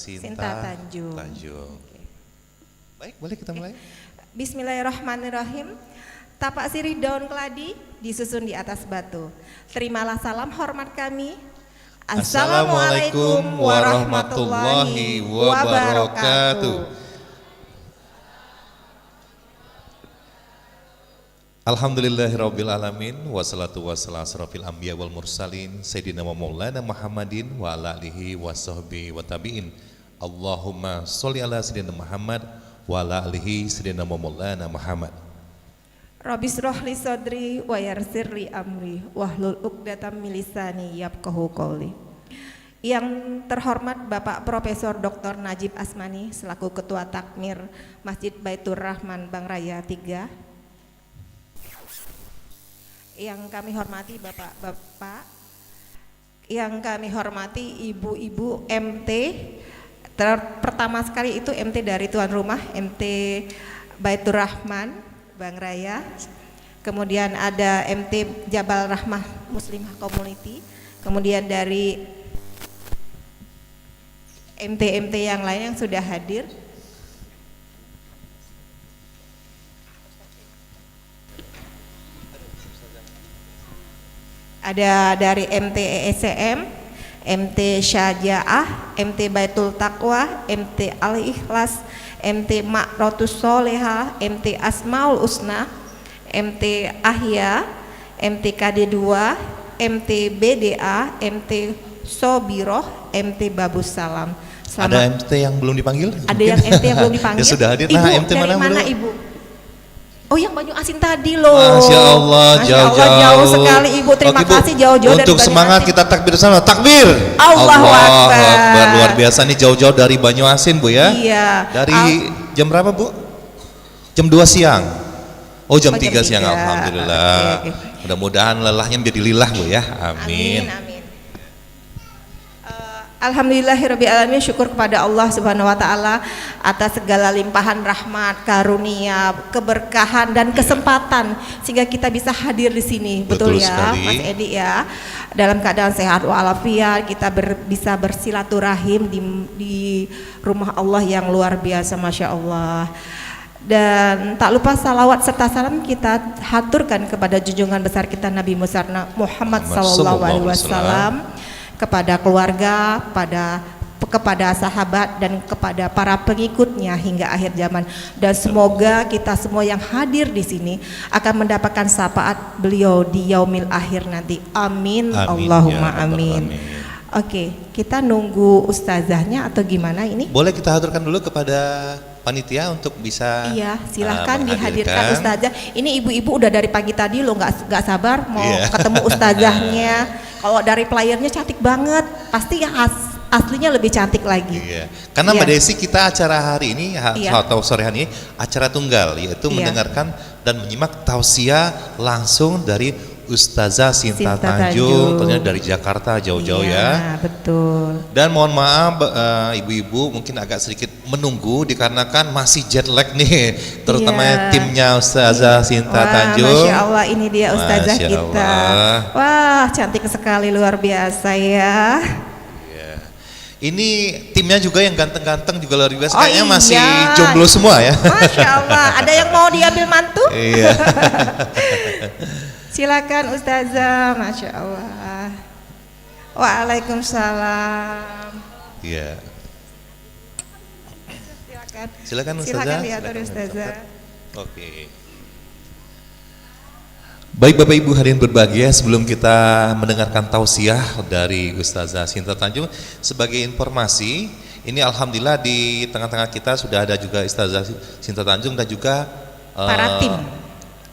Sinta Tanjung. Okay. Baik, boleh kita mulai? Bismillahirrahmanirrahim. Tapak sirih daun keladi disusun di atas batu. Terimalah salam hormat kami. Assalamualaikum warahmatullahi wabarakatuh. Alhamdulillahirabbil alamin wassalatu wassalamu asrofil anbiya wal mursalin sayyidina wa maulana Muhammadin wa ala alihi washabbihi wa tabi'in. Allahumma sholli ala sayyidina Muhammad wa ala alihi sayyidina wa maulana Muhammad. Rabbi shrah li sadri wa yassir li amri wahlul 'uqdatam min lisani yafqahu qawli. Yang terhormat Bapak Profesor Dr. Najib Asmani selaku Ketua Takmir Masjid Baitur Rahman Bang Raya 3. Yang kami hormati bapak-bapak, yang kami hormati ibu-ibu MT. Pertama sekali itu MT dari tuan rumah, MT Baitur Rahman Bang Raya. Kemudian ada MT Jabal Rahmah Muslimah Community. Kemudian dari MT-MT yang lain yang sudah hadir. Ada dari MT ESCM, MT Syajaah, MT Baitul Taqwa, MT Al-Ikhlas, MT Ma'rotus Soleha, MT Asmaul Usna, MT Ahya, MT KD2, MT BDA, MT Sobiroh, MT Babus Salam. Ada MT yang belum dipanggil? Ada yang MT yang belum dipanggil. Ya sudah hadir. Ibu, Nah, MT dari mana Ibu? Oh, yang Banyu Asin tadi loh. Masya Allah, jauh-jauh. Jauh sekali Ibu. Terima kasih jauh-jauh dari Untuk Banyu semangat Asin. kita takbir sama. Takbir. Allahu Akbar. Luar biasa nih, jauh-jauh dari Banyu Asin Bu ya. Iya. Dari jam berapa Bu? Jam 2 siang. Oh, jam 3 siang. 3. Alhamdulillah. Oke. Mudah-mudahan lelahnya menjadi lilah Bu ya. Amin. Amin. Alhamdulillahirabbil alamin, syukur kepada Allah Subhanahu wa taala atas segala limpahan rahmat, karunia, keberkahan dan kesempatan sehingga kita bisa hadir di sini. Betul ya, sekali. Mas Edi ya. Dalam keadaan sehat walafiat, kita bisa bersilaturahim di rumah Allah yang luar biasa, Masya Allah. Dan tak lupa salawat serta salam kita haturkan kepada junjungan besar kita Nabi Muhammad sallallahu alaihi wasallam, kepada keluarga, kepada sahabat dan kepada para pengikutnya hingga akhir zaman. Dan semoga kita semua yang hadir di sini akan mendapatkan syafaat beliau di yaumil akhir nanti. Amin, Allahumma ya amin. Oke, kita nunggu ustazahnya atau gimana ini? Boleh kita haturkan dulu kepada panitia untuk bisa. Iya, silahkan dihadirkan ustazah. Ini ibu-ibu udah dari pagi tadi loh, nggak sabar mau ketemu ustazahnya. Kalau dari playernya cantik banget, pasti yang aslinya lebih cantik lagi. Iya. Karena Mbak Desi, kita acara hari ini atau sore hari ini acara tunggal, yaitu mendengarkan dan menyimak tausiah langsung dari Ustazah Sinta Tanjung, tentunya dari Jakarta jauh-jauh ya. Betul. Dan mohon maaf ibu-ibu mungkin agak sedikit menunggu dikarenakan masih jet lag nih, terutama timnya Ustazah Sinta Tanjung. Masya Allah, ini dia Ustazah Masya kita. Allah. Wah, cantik sekali, luar biasa ya. Ini timnya juga yang ganteng-ganteng juga luar biasa. Oh, kayaknya masih jomblo semua ya. Masya Allah, ada yang mau diambil mantu? Iya. Silakan Ustazah, Masya Allah. Waalaikumsalam. Iya. Silakan Ustazah. Silakan diatur Ustazah. Oke. Baik Bapak Ibu hadirin berbahagia, sebelum kita mendengarkan tausiah dari Ustazah Sinta Tanjung, sebagai informasi, ini alhamdulillah di tengah-tengah kita sudah ada juga Ustazah Sinta Tanjung dan juga para tim.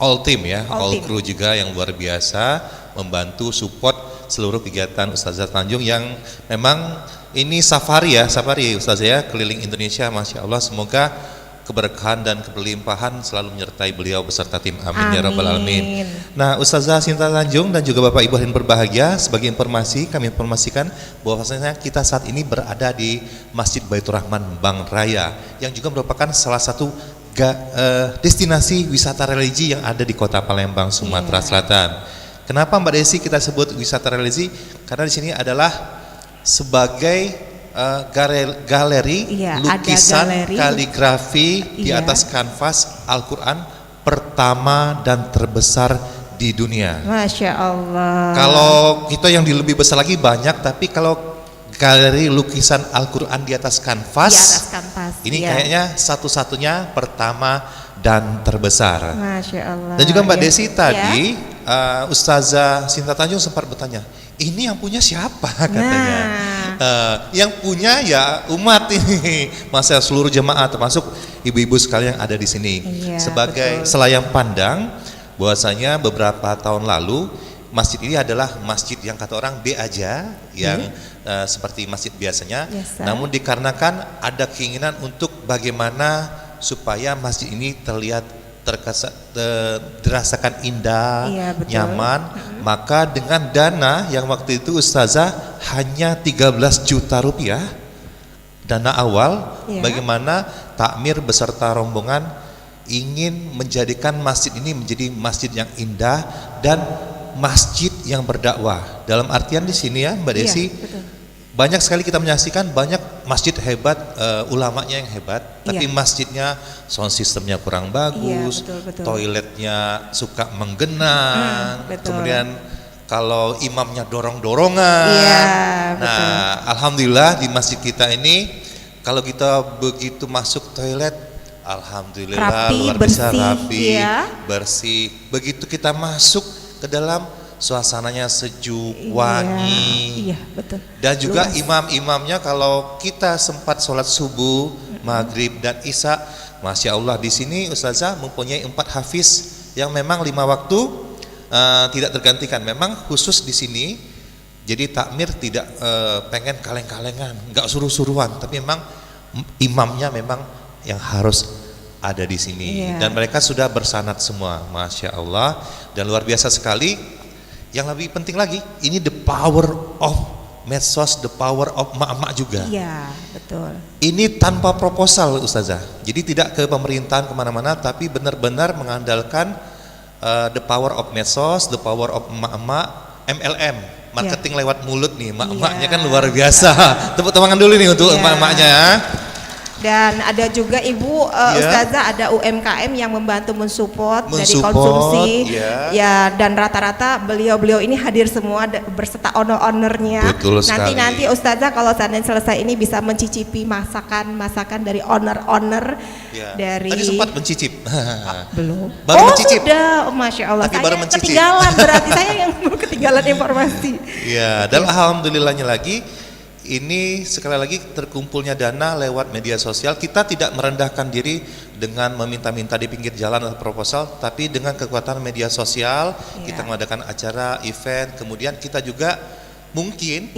All team ya, all crew juga yang luar biasa membantu support seluruh kegiatan Ustazah Tanjung yang memang ini safari Ustazah ya, keliling Indonesia. Masya Allah, semoga keberkahan dan kelimpahan selalu menyertai beliau beserta tim. Amin ya rabbal alamin. Nah, Ustazah Sinta Tanjung dan juga Bapak Ibu hadirin berbahagia, sebagai informasi kami informasikan bahwasanya kita saat ini berada di Masjid Baitur Rahman Bang Raya yang juga merupakan salah satu destinasi wisata religi yang ada di Kota Palembang, Sumatera Selatan. Kenapa Mbak Desi kita sebut wisata religi? Karena di sini adalah sebagai galeri Iya, lukisan ada galeri. kaligrafi di Iya. atas kanvas Al-Quran pertama dan terbesar di dunia. Masya Allah. Kalau kita yang lebih besar lagi banyak, tapi kalau galeri lukisan Al-Quran di atas kanvas, Di atas kanvas, ini iya. kayaknya satu-satunya pertama dan terbesar. Masya Allah. Dan juga Mbak Ya. Desi tadi, Ya. Ustazah Sinta Tanjung sempat bertanya, ini yang punya siapa katanya? Yang punya ya umat ini, masa seluruh jemaah termasuk ibu-ibu sekalian yang ada di sini. Iya, Sebagai betul. selayang pandang, bahwasanya beberapa tahun lalu masjid ini adalah masjid yang kata orang B aja, yang seperti masjid biasanya. Biasa. Namun dikarenakan ada keinginan untuk bagaimana supaya masjid ini terlihat dirasakan indah, Iya, betul. nyaman, maka dengan dana yang waktu itu Ustazah hanya 13 juta rupiah dana awal, Iya. bagaimana takmir beserta rombongan ingin menjadikan masjid ini menjadi masjid yang indah dan masjid yang berdakwah. Dalam artian di sini ya Mbak Desi, Iya, betul. banyak sekali kita menyaksikan banyak masjid hebat, ulamanya yang hebat, tapi Iya. masjidnya sound systemnya kurang bagus, Iya, betul. toiletnya suka menggenang, betul. kemudian kalau imamnya dorong-dorongan. Iya, Nah, alhamdulillah di masjid kita ini kalau kita begitu masuk toilet, alhamdulillah Rapi, luar biasa bersih, rapi, iya. bersih. Begitu kita masuk ke dalam, suasananya sejuk, Iya, wangi. Iya, betul. Dan juga Luas. imam-imamnya kalau kita sempat sholat subuh, maghrib dan isya, masya Allah di sini Ustazah mempunyai 4 hafiz yang memang 5 waktu tidak tergantikan. Memang khusus di sini, jadi takmir tidak pengen kaleng-kalengan, nggak suruh-suruhan, tapi memang imamnya memang yang harus ada di sini. Iya. Dan mereka sudah bersanad semua, masya Allah, dan luar biasa sekali. Yang lebih penting lagi, ini the power of medsos, the power of emak-emak juga. Iya, betul. Ini tanpa proposal Ustazah, jadi tidak ke pemerintahan kemana-mana, tapi benar-benar mengandalkan the power of medsos, the power of emak-emak, MLM, marketing lewat mulut nih, emak-emaknya Iya. kan luar biasa. Tepuk tangan dulu nih untuk Iya. emak-emaknya ya. Dan ada juga Ibu Iya. Ustazah, ada UMKM yang membantu mensupport dari Mensupport, konsumsi. iya. Ya, dan rata-rata beliau-beliau ini hadir semua berserta owner-ownernya. Betul sekali. Nanti Ustazah kalau seandainya selesai ini bisa mencicipi masakan dari owner-owner Ya. dari Tadi sempat mencicip. belum. Baru mencicip. Sudah. Oh, Masya Allah. Tapi Saya baru mencicip. ketinggalan, berarti saya yang ketinggalan informasi. Ya, dan alhamdulillahnya lagi ini sekali lagi terkumpulnya dana lewat media sosial. Kita tidak merendahkan diri dengan meminta-minta di pinggir jalan atau proposal, tapi dengan kekuatan media sosial kita mengadakan acara, event, kemudian kita juga mungkin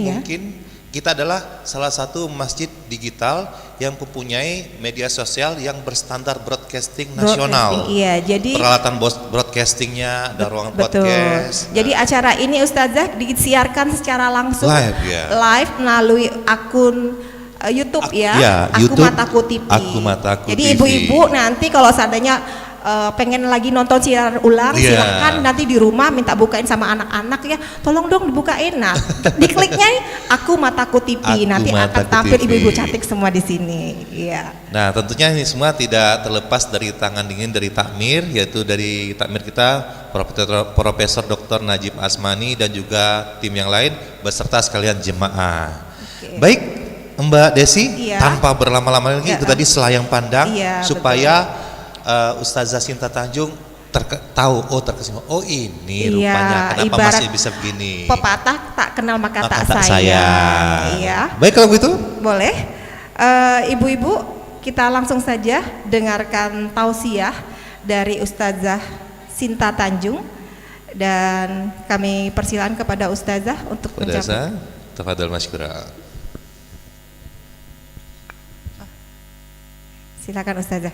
kita adalah salah satu masjid digital yang mempunyai media sosial yang berstandar broadcasting nasional. Iya, jadi Peralatan broadcastingnya ada ruangan betul. podcast. Jadi acara ini Ustazah disiarkan secara langsung Live, ya. live melalui akun YouTube ya. Ya, Aku YouTube, Mataku TV. Aku Mataku Jadi TV. ibu-ibu nanti kalau seandainya pengen lagi nonton siaran ulang, Iya. silahkan nanti di rumah minta bukain sama anak-anak ya. Tolong dong dibukain. Nah, dikliknya nih, Aku Mataku TV. Aku Nanti akan Mataku tampil TV. ibu-ibu cantik semua di sini. Iya. Nah, tentunya ini semua tidak terlepas dari tangan dingin dari takmir, yaitu dari takmir kita Profesor Dr. Najib Asmani dan juga tim yang lain beserta sekalian jemaah. Oke. Baik, Mbak Desi, Iya. tanpa berlama-lama lagi, Iya. itu tadi selayang pandang Iya, supaya Ustazah Sinta Tanjung terkesima. Oh ini Iya, rupanya kenapa ibarat masih bisa begini. Pepatah tak kenal maka Maka tak tak sayang. sayang. Iya. Baik kalau begitu. Boleh. Ibu-ibu, kita langsung saja dengarkan tausiah dari Ustazah Sinta Tanjung, dan kami persilakan kepada Ustazah untuk Ustazah, tafadhol masykurah. Silakan Ustazah.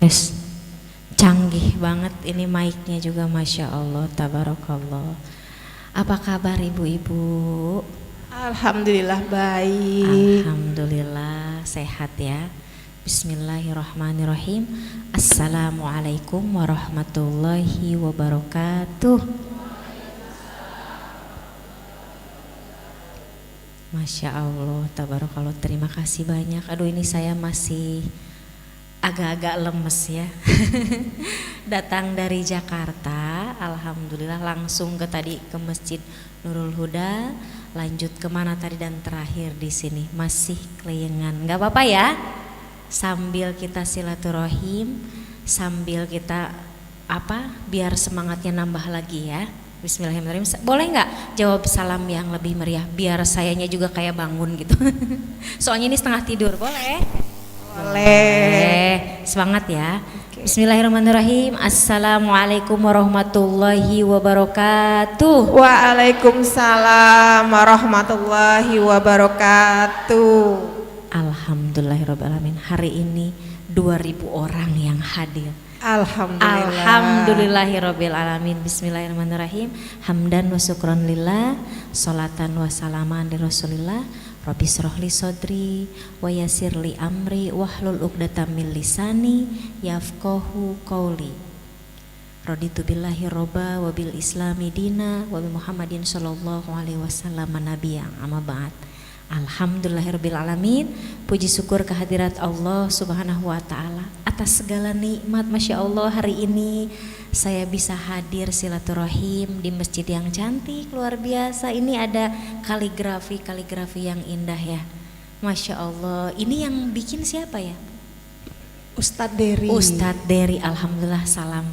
Yes. Canggih banget ini mic-nya juga, Masya Allah, tabarakallah. Apa kabar ibu-ibu? Alhamdulillah baik. Alhamdulillah sehat ya. Bismillahirrahmanirrahim. Assalamualaikum warahmatullahi wabarakatuh. Masya Allah, tabarakallah, terima kasih banyak. Aduh, ini saya masih agak-agak lemes ya. Datang dari Jakarta, alhamdulillah langsung ke Masjid Nurul Huda, lanjut kemana tadi dan terakhir di sini masih Kleyengan. Nggak apa-apa ya, sambil kita silaturahim, sambil kita biar semangatnya nambah lagi ya. Bismillahirrahmanirrahim. Boleh nggak jawab salam yang lebih meriah biar sayanya juga kayak bangun gitu. Soalnya ini setengah tidur. Boleh? Boleh. Semangat ya. Okay. Bismillahirrahmanirrahim. Assalamualaikum warahmatullahi wabarakatuh. Waalaikumsalam warahmatullahi wabarakatuh. Alhamdulillahirrahmanirrahim. Hari ini 2000 orang yang hadir. Alhamdulillahirabbil alamin. Bismillahirrahmanirrahim. Hamdan wa syukran lillah, salatan wa salaman li Rasulillah. Rabbi shrahli sodri wa yassirli amri wahlul 'uqdatam min lisani yafqahu qauli. Raditu billahi robba wa bil islami dina wa bi Muhammadin sallallahu alaihi wasallam nabiyyan, amma ba'd. Alhamdulillahirabbil alamin. Puji syukur kehadirat Allah Subhanahu wa taala atas segala nikmat. Masya Allah, hari ini saya bisa hadir silaturahim di masjid yang cantik luar biasa. Ini ada kaligrafi yang indah ya. Masya Allah. Ini yang bikin siapa ya? Ustadz Dery. Ustadz Dery. Alhamdulillah, salam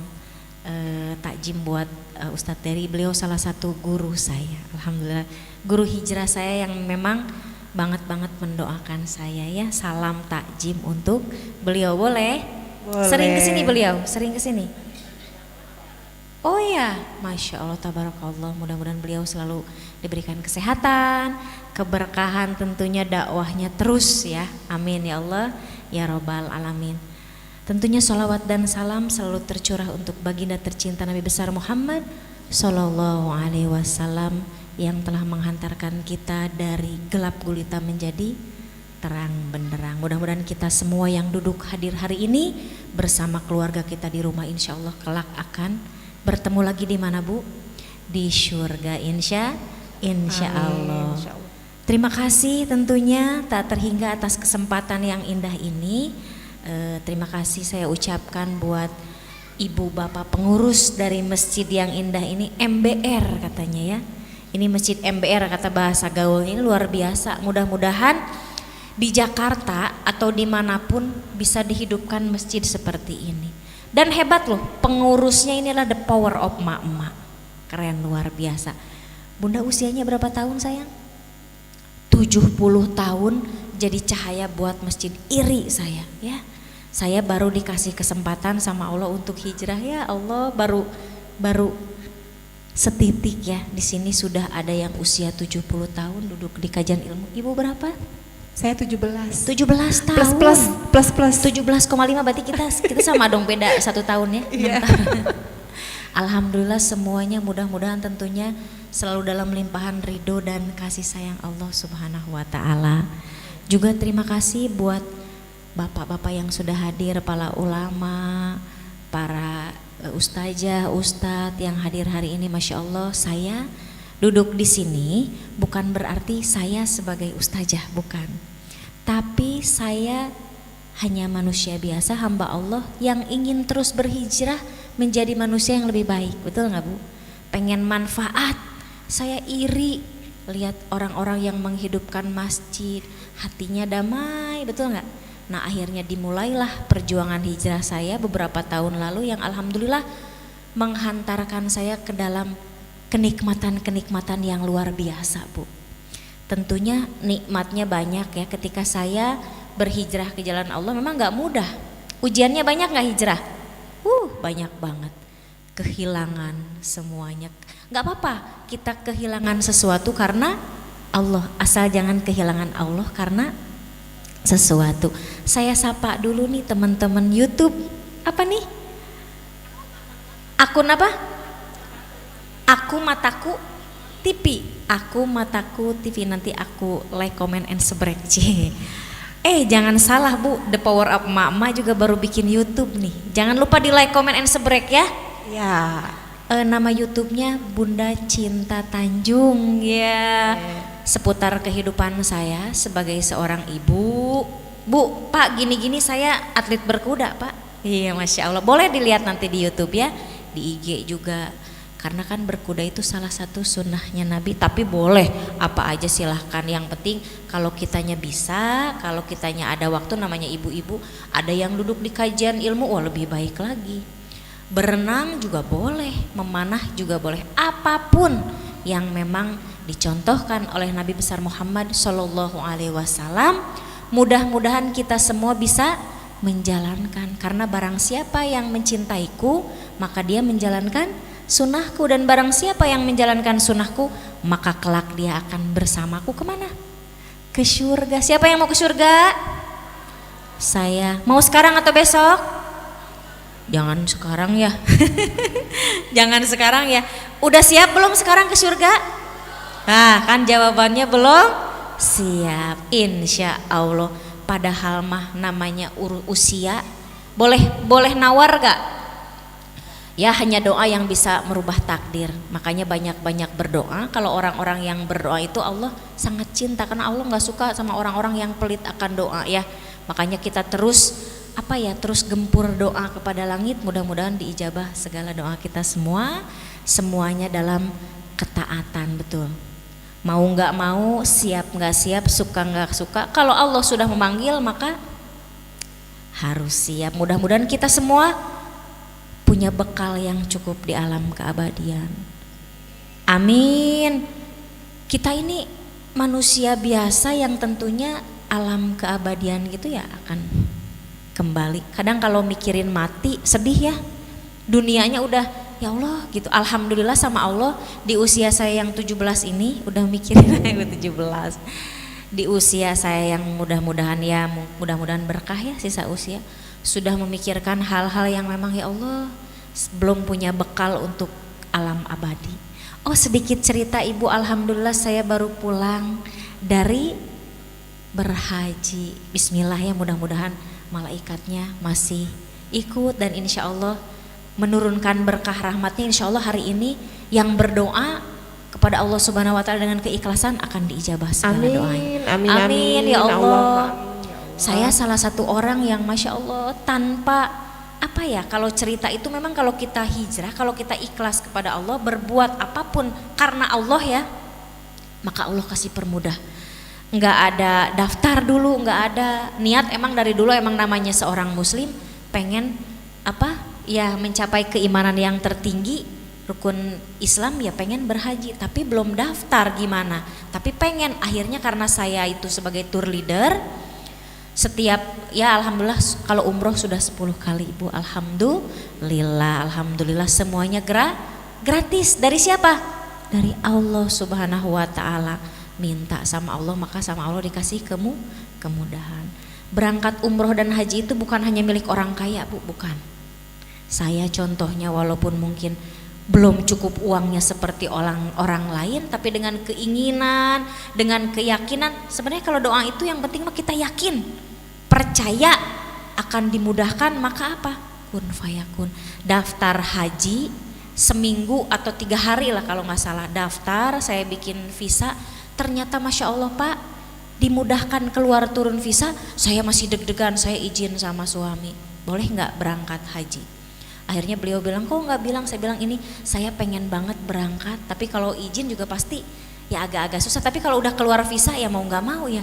takjim buat Ustadz Dery. Beliau salah satu guru saya. Alhamdulillah, guru hijrah saya yang memang banget mendoakan saya ya. Salam takjim untuk beliau. Boleh? Sering kesini beliau? Sering kesini? Oh ya, Masya Allah, tabarakallah. Mudah-mudahan beliau selalu diberikan kesehatan, keberkahan, tentunya dakwahnya terus ya. Amin ya Allah ya Rabbal alamin. Tentunya sholawat dan salam selalu tercurah untuk baginda tercinta Nabi besar Muhammad Sallallahu alaihi wasallam yang telah menghantarkan kita dari gelap gulita menjadi terang benderang. Mudah-mudahan kita semua yang duduk hadir hari ini bersama keluarga kita di rumah, insya Allah kelak akan bertemu lagi di mana Bu? Di surga, insya Allah. Terima kasih tentunya tak terhingga atas kesempatan yang indah ini. Terima kasih saya ucapkan buat ibu bapak pengurus dari masjid yang indah ini, MBR katanya ya. Ini masjid MBR kata bahasa gaul ini luar biasa. Mudah-mudahan di Jakarta atau dimanapun bisa dihidupkan masjid seperti ini. Dan hebat loh, pengurusnya ini adalah the power of emak-emak. Keren, luar biasa. Bunda usianya berapa tahun sayang? 70 tahun jadi cahaya buat masjid. Iri saya ya. Saya baru dikasih kesempatan sama Allah untuk hijrah ya Allah, baru setitik ya. Di sini sudah ada yang usia 70 tahun duduk di kajian ilmu. Ibu berapa? Saya 17 tahun. Plus 17,5 berarti kita sama dong, beda 1 tahun ya. Iya. Alhamdulillah semuanya mudah-mudahan tentunya selalu dalam limpahan ridho dan kasih sayang Allah Subhanahu wa taala. Juga terima kasih buat bapak-bapak yang sudah hadir, para ulama, para ustazah, ustadz yang hadir hari ini. Masya Allah, saya duduk di sini bukan berarti saya sebagai ustazah, bukan. Tapi saya hanya manusia biasa, hamba Allah yang ingin terus berhijrah menjadi manusia yang lebih baik. Betul nggak Bu? Pengen manfaat. Saya iri lihat orang-orang yang menghidupkan masjid, hatinya damai, betul nggak? Nah akhirnya dimulailah perjuangan hijrah saya beberapa tahun lalu yang alhamdulillah menghantarkan saya ke dalam kenikmatan-kenikmatan yang luar biasa Bu. Tentunya nikmatnya banyak ya ketika saya berhijrah ke jalan Allah. Memang gak mudah, ujiannya banyak gak hijrah? Banyak banget, kehilangan semuanya. Gak apa-apa kita kehilangan sesuatu karena Allah, asal jangan kehilangan Allah karena sesuatu. Saya sapa dulu nih teman-teman YouTube. Apa nih? Akun apa? Aku Mataku TV. Aku Mataku TV. Nanti aku like, comment, and subscribe. Jangan salah Bu, The Power Up Mama juga baru bikin YouTube nih. Jangan lupa di like, comment, and subscribe ya. Ya. Nama YouTube-nya Bunda Cinta Tanjung ya. Seputar kehidupan saya sebagai seorang ibu. Bu, Pak, gini-gini saya atlet berkuda Pak. Iya, Masya Allah. Boleh dilihat nanti di YouTube ya, di IG juga. Karena kan berkuda itu salah satu sunnahnya Nabi. Tapi boleh apa aja silahkan. Yang penting kalau kitanya bisa, kalau kitanya ada waktu, namanya ibu-ibu, ada yang duduk di kajian ilmu, wah lebih baik lagi. Berenang juga boleh, memanah juga boleh. Apapun yang memang dicontohkan oleh Nabi besar Muhammad Shallallahu Alaihi Wasallam, mudah-mudahan kita semua bisa menjalankan. Karena barang siapa yang mencintaiku, maka dia menjalankan sunnahku, dan barang siapa yang menjalankan sunnahku, maka kelak dia akan bersamaku kemana? Ke surga. Siapa yang mau ke surga? Saya. Mau sekarang atau besok? Jangan sekarang ya. Jangan sekarang ya. Udah siap belum sekarang ke surga? Nah, kan jawabannya belum siap. Insya Allah. Padahal mah namanya usia. Boleh nawar gak? Ya, hanya doa yang bisa merubah takdir. Makanya banyak-banyak berdoa. Kalau orang-orang yang berdoa itu Allah sangat cinta, karena Allah nggak suka sama orang-orang yang pelit akan doa ya. Makanya kita terus terus gempur doa kepada langit. Mudah-mudahan diijabah segala doa kita semua. Semuanya dalam ketaatan, betul. Mau nggak mau, siap nggak siap, suka nggak suka. Kalau Allah sudah memanggil maka harus siap. Mudah-mudahan kita semua punya bekal yang cukup di alam keabadian. Amin. Kita ini manusia biasa yang tentunya alam keabadian gitu ya akan kembali. Kadang kalau mikirin mati sedih ya. Dunianya udah ya Allah gitu. Alhamdulillah sama Allah di usia saya yang 17 ini udah mikirin yang 17. Di usia saya yang mudah-mudahan berkah ya sisa usia, sudah memikirkan hal-hal yang memang ya Allah belum punya bekal untuk alam abadi. Oh, sedikit cerita Ibu, alhamdulillah saya baru pulang dari berhaji. Bismillah ya, mudah-mudahan malaikatnya masih ikut dan insya Allah menurunkan berkah rahmatnya. Insya Allah hari ini yang berdoa kepada Allah Subhanahu Wa Taala dengan keikhlasan akan diijabah segala doanya. Amin ya Allah. Saya salah satu orang yang Masya Allah tanpa kalau cerita itu memang kalau kita hijrah, kalau kita ikhlas kepada Allah, berbuat apapun karena Allah ya, maka Allah kasih permudah. Nggak ada daftar dulu, nggak ada niat, emang dari dulu emang namanya seorang muslim pengen mencapai keimanan yang tertinggi, rukun Islam ya, pengen berhaji tapi belum daftar gimana, tapi pengen. Akhirnya karena saya itu sebagai tour leader, setiap alhamdulillah kalau umroh sudah 10 kali Ibu, alhamdulillah semuanya gratis. Dari siapa? Dari Allah Subhanahu Wa Taala. Minta sama Allah maka sama Allah dikasih kemudahan. Berangkat umroh dan haji itu bukan hanya milik orang kaya Bu, bukan. Saya contohnya walaupun mungkin belum cukup uangnya seperti orang lain, tapi dengan keinginan, dengan keyakinan. Sebenarnya kalau doa itu yang penting mah kita yakin, percaya akan dimudahkan, maka kun fayakun. Daftar haji seminggu atau 3 hari lah kalau nggak salah, daftar, saya bikin visa. Ternyata Masya Allah Pak, dimudahkan keluar turun visa. Saya masih deg-degan, saya izin sama suami, boleh nggak berangkat haji. Akhirnya beliau bilang, kok nggak bilang? Saya bilang ini saya pengen banget berangkat, tapi kalau izin juga pasti ya agak-agak susah. Tapi kalau udah keluar visa ya mau nggak mau ya,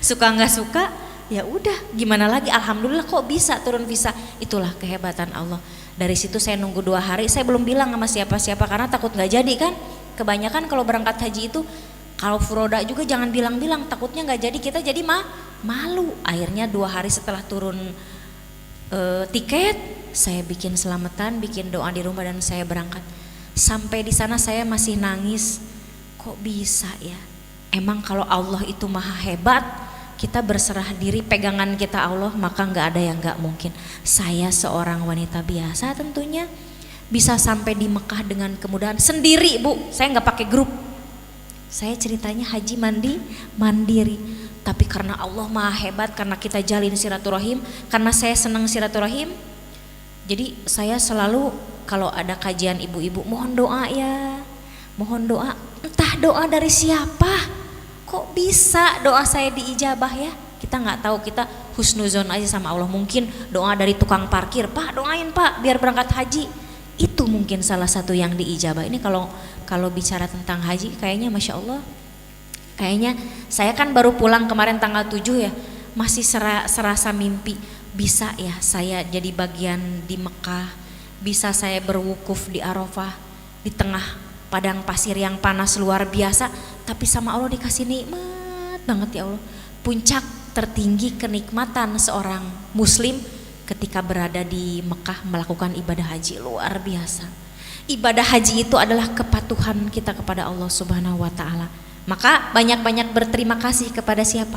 suka nggak suka ya udah, gimana lagi. Alhamdulillah kok bisa turun visa, itulah kehebatan Allah. Dari situ saya nunggu 2 hari, saya belum bilang sama siapa-siapa karena takut nggak jadi kan. Kebanyakan kalau berangkat haji itu, kalau furoda juga jangan bilang-bilang, takutnya nggak jadi, kita jadi malu. Akhirnya 2 hari setelah turun tiket, saya bikin selamatan, bikin doa di rumah dan saya berangkat. Sampai di sana saya masih nangis, kok bisa ya? Emang kalau Allah itu maha hebat, kita berserah diri, pegangan kita Allah, maka nggak ada yang nggak mungkin. Saya seorang wanita biasa tentunya bisa sampai di Mekah dengan kemudahan sendiri Bu. Saya nggak pakai grup, Saya ceritanya haji mandiri. Tapi karena Allah maha hebat, karena kita jalin silaturahim, karena saya senang silaturahim, jadi saya selalu kalau ada kajian ibu-ibu, mohon doa ya, mohon doa. Entah doa dari siapa, kok bisa doa saya diijabah ya? Kita nggak tahu, kita husnuzon aja sama Allah. Mungkin doa dari tukang parkir, Pak doain Pak biar berangkat haji, itu mungkin salah satu yang diijabah. Ini kalau bicara tentang haji, kayaknya masya Allah. Kayaknya saya kan baru pulang kemarin tanggal 7 ya, masih serasa mimpi bisa ya saya jadi bagian di Mekah, bisa saya berwukuf di Arafah di tengah padang pasir yang panas luar biasa, tapi sama Allah dikasih nikmat banget ya Allah. Puncak tertinggi kenikmatan seorang muslim ketika berada di Mekah melakukan ibadah haji luar biasa. Ibadah haji itu adalah kepatuhan kita kepada Allah Subhanahu wa taala. Maka banyak-banyak berterima kasih kepada siapa?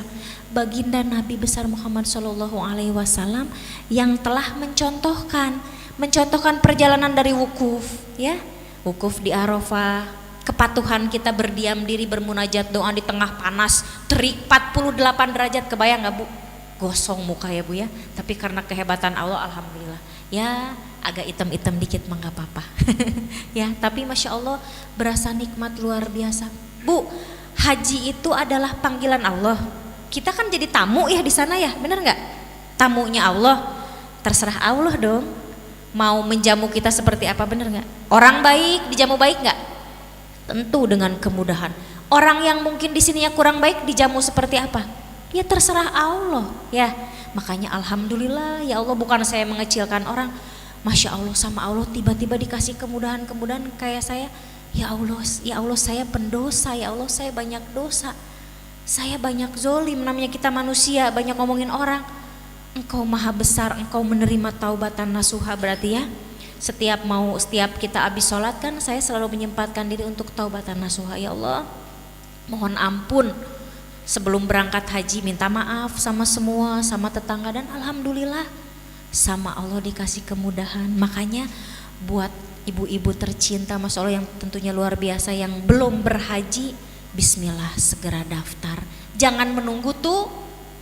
Baginda Nabi besar Muhammad Shallallahu Alaihi Wasallam yang telah mencontohkan perjalanan dari wukuf, ya, wukuf di Arafah, kepatuhan kita berdiam diri bermunajat doa di tengah panas terik 48 derajat, kebayang nggak Bu? Gosong muka ya Bu ya, tapi karena kehebatan Allah alhamdulillah, ya agak hitam-hitam dikit mah nggak apa-apa, ya, tapi masya Allah berasa nikmat luar biasa, Bu. Haji itu adalah panggilan Allah. Kita kan jadi tamu ya di sana ya, benar nggak? Tamunya Allah, terserah Allah dong. Mau menjamu kita seperti apa, benar nggak? Orang baik dijamu baik nggak? Tentu dengan kemudahan. Orang yang mungkin di sini ya kurang baik dijamu seperti apa? Ya terserah Allah ya. Makanya alhamdulillah ya Allah, bukan saya mengecilkan orang. Masya Allah sama Allah tiba-tiba dikasih kemudahan-kemudahan kayak saya. Ya Allah saya pendosa, ya Allah saya banyak dosa, saya banyak zolim, namanya kita manusia, banyak ngomongin orang. Engkau maha besar, engkau menerima taubatan nasuha, berarti ya setiap kita habis sholat kan saya selalu menyempatkan diri untuk taubatan nasuha. Ya Allah mohon ampun sebelum berangkat haji, minta maaf sama semua, sama tetangga, dan alhamdulillah sama Allah dikasih kemudahan. Makanya buat ibu-ibu tercinta Masya Allah yang tentunya luar biasa yang belum berhaji, bismillah segera daftar, jangan menunggu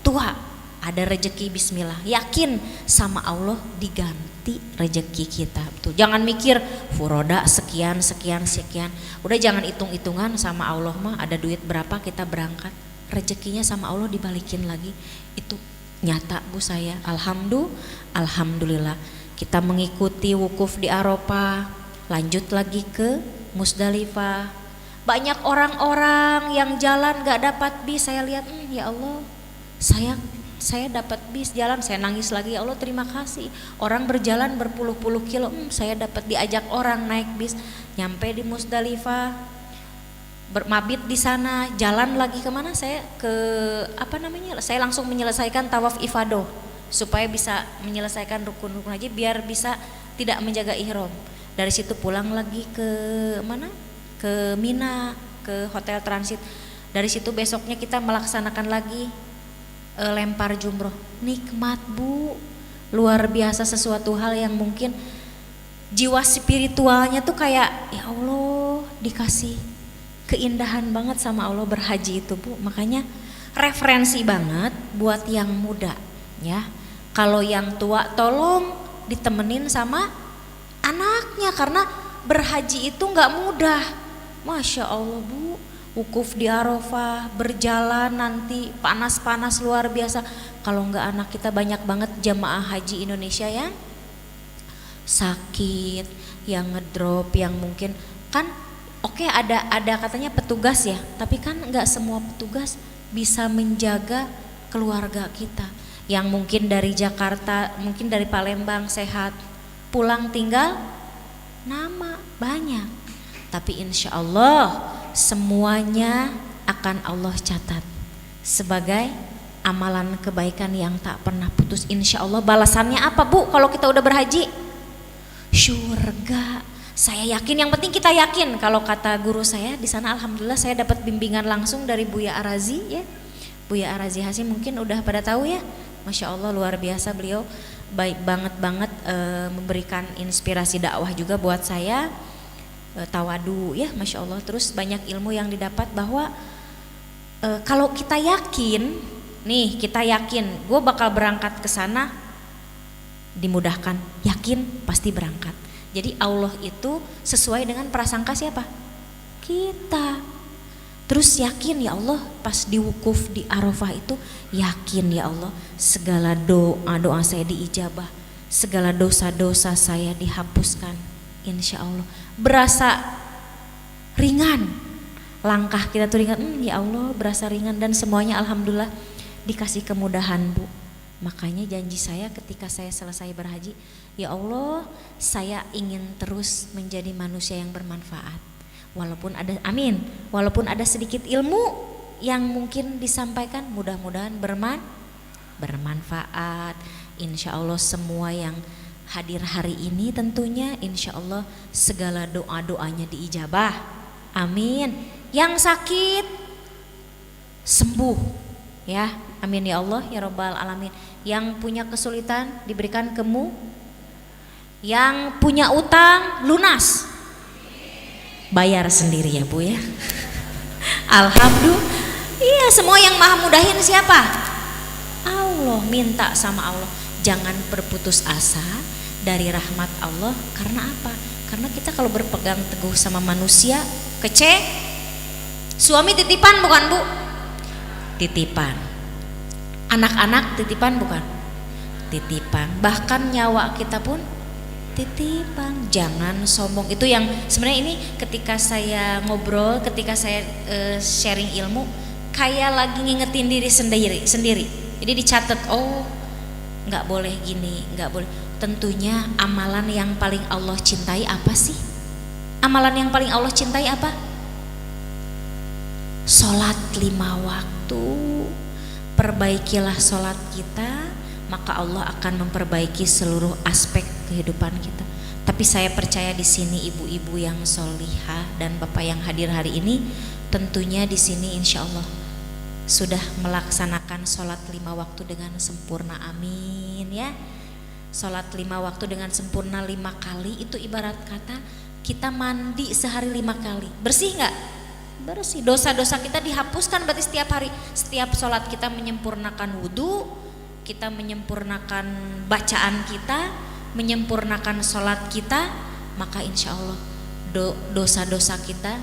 tua, ada rezeki bismillah, yakin sama Allah diganti rezeki kita. Betul. Jangan mikir furoda sekian, udah jangan hitung-hitungan, sama Allah mah ada duit berapa kita berangkat, rezekinya sama Allah dibalikin lagi. Itu nyata Bu saya, alhamdulillah. Kita mengikuti wukuf di Arafah, lanjut lagi ke Musdalifah. Banyak orang-orang yang jalan gak dapat bis, saya lihat, ya Allah, saya dapat bis jalan, saya nangis lagi, ya Allah terima kasih. Orang berjalan berpuluh-puluh kilo, saya dapat diajak orang naik bis, nyampe di Musdalifah, bermabit di sana, jalan lagi kemana? Saya ke saya langsung menyelesaikan tawaf ifadah, supaya bisa menyelesaikan rukun-rukun haji biar bisa tidak menjaga ihram. Dari situ pulang lagi ke mana? Ke Mina, ke hotel transit. Dari situ besoknya kita melaksanakan lagi lempar jumroh. Nikmat Bu, luar biasa, sesuatu hal yang mungkin jiwa spiritualnya tuh kayak ya Allah dikasih keindahan banget sama Allah berhaji itu Bu. Makanya referensi banget buat yang muda ya. Kalau yang tua tolong ditemenin sama anaknya, karena berhaji itu nggak mudah. Masya Allah Bu, wukuf di Arafah, berjalan nanti panas-panas luar biasa. Kalau nggak anak kita banyak banget jamaah haji Indonesia yang sakit, yang ngedrop, yang mungkin kan oke, ada katanya petugas ya, tapi kan nggak semua petugas bisa menjaga keluarga kita. Yang mungkin dari Jakarta, mungkin dari Palembang sehat, pulang tinggal nama banyak, tapi insya Allah semuanya akan Allah catat sebagai amalan kebaikan yang tak pernah putus. Insya Allah balasannya apa Bu kalau kita udah berhaji? Syurga. Saya yakin, yang penting kita yakin. Kalau kata guru saya di sana, alhamdulillah saya dapat bimbingan langsung dari Buya Arazi ya. Buya Arazi Hasim mungkin udah pada tahu ya. Masya Allah luar biasa, beliau baik banget memberikan inspirasi dakwah juga buat saya. tawadu ya, Masya Allah. Terus banyak ilmu yang didapat bahwa kalau kita yakin nih, kita yakin gue bakal berangkat ke sana, dimudahkan, yakin pasti berangkat. Jadi Allah itu sesuai dengan prasangka siapa? Kita. Terus yakin ya Allah, pas di wukuf di Arafah itu yakin ya Allah, segala doa saya diijabah, segala dosa-dosa saya dihapuskan, insya Allah. Berasa ringan, langkah kita tuh ringan, ya Allah berasa ringan, dan semuanya alhamdulillah dikasih kemudahan Bu. Makanya janji saya ketika saya selesai berhaji, ya Allah saya ingin terus menjadi manusia yang bermanfaat. Walaupun ada, amin, walaupun ada sedikit ilmu yang mungkin disampaikan, mudah-mudahan bermanfaat. Insya Allah semua yang hadir hari ini tentunya insya Allah segala doa-doanya diijabah, amin. Yang sakit sembuh ya, amin ya Allah ya Rabbal Alamin. Yang punya kesulitan diberikan yang punya utang lunas, bayar sendiri ya Bu ya. Alhamdulillah. Iya, semua yang maha mudahin siapa? Allah. Minta sama Allah, jangan berputus asa dari rahmat Allah. Karena apa? Karena kita kalau berpegang teguh sama manusia suami titipan bukan Bu? Titipan. Anak-anak titipan bukan? Titipan. Bahkan nyawa kita pun titipan. Jangan sombong. Itu yang sebenarnya ini ketika saya ngobrol, ketika saya sharing ilmu, kayak lagi ngingetin diri sendiri. Jadi dicatat, oh nggak boleh gini, nggak boleh. Tentunya amalan yang paling Allah cintai apa sih? Amalan yang paling Allah cintai apa? Sholat 5 waktu. Perbaikilah sholat kita, maka Allah akan memperbaiki seluruh aspek kehidupan kita. Tapi saya percaya di sini ibu-ibu yang solihah dan bapak yang hadir hari ini, tentunya di sini insya Allah sudah melaksanakan sholat 5 waktu dengan sempurna, amin ya. Sholat 5 waktu dengan sempurna 5 kali itu ibarat kata kita mandi sehari 5 kali. Bersih nggak? Bersih. Dosa-dosa kita dihapuskan berarti setiap hari. Setiap sholat kita menyempurnakan wudhu, kita menyempurnakan bacaan kita, menyempurnakan sholat kita, maka insya Allah dosa-dosa kita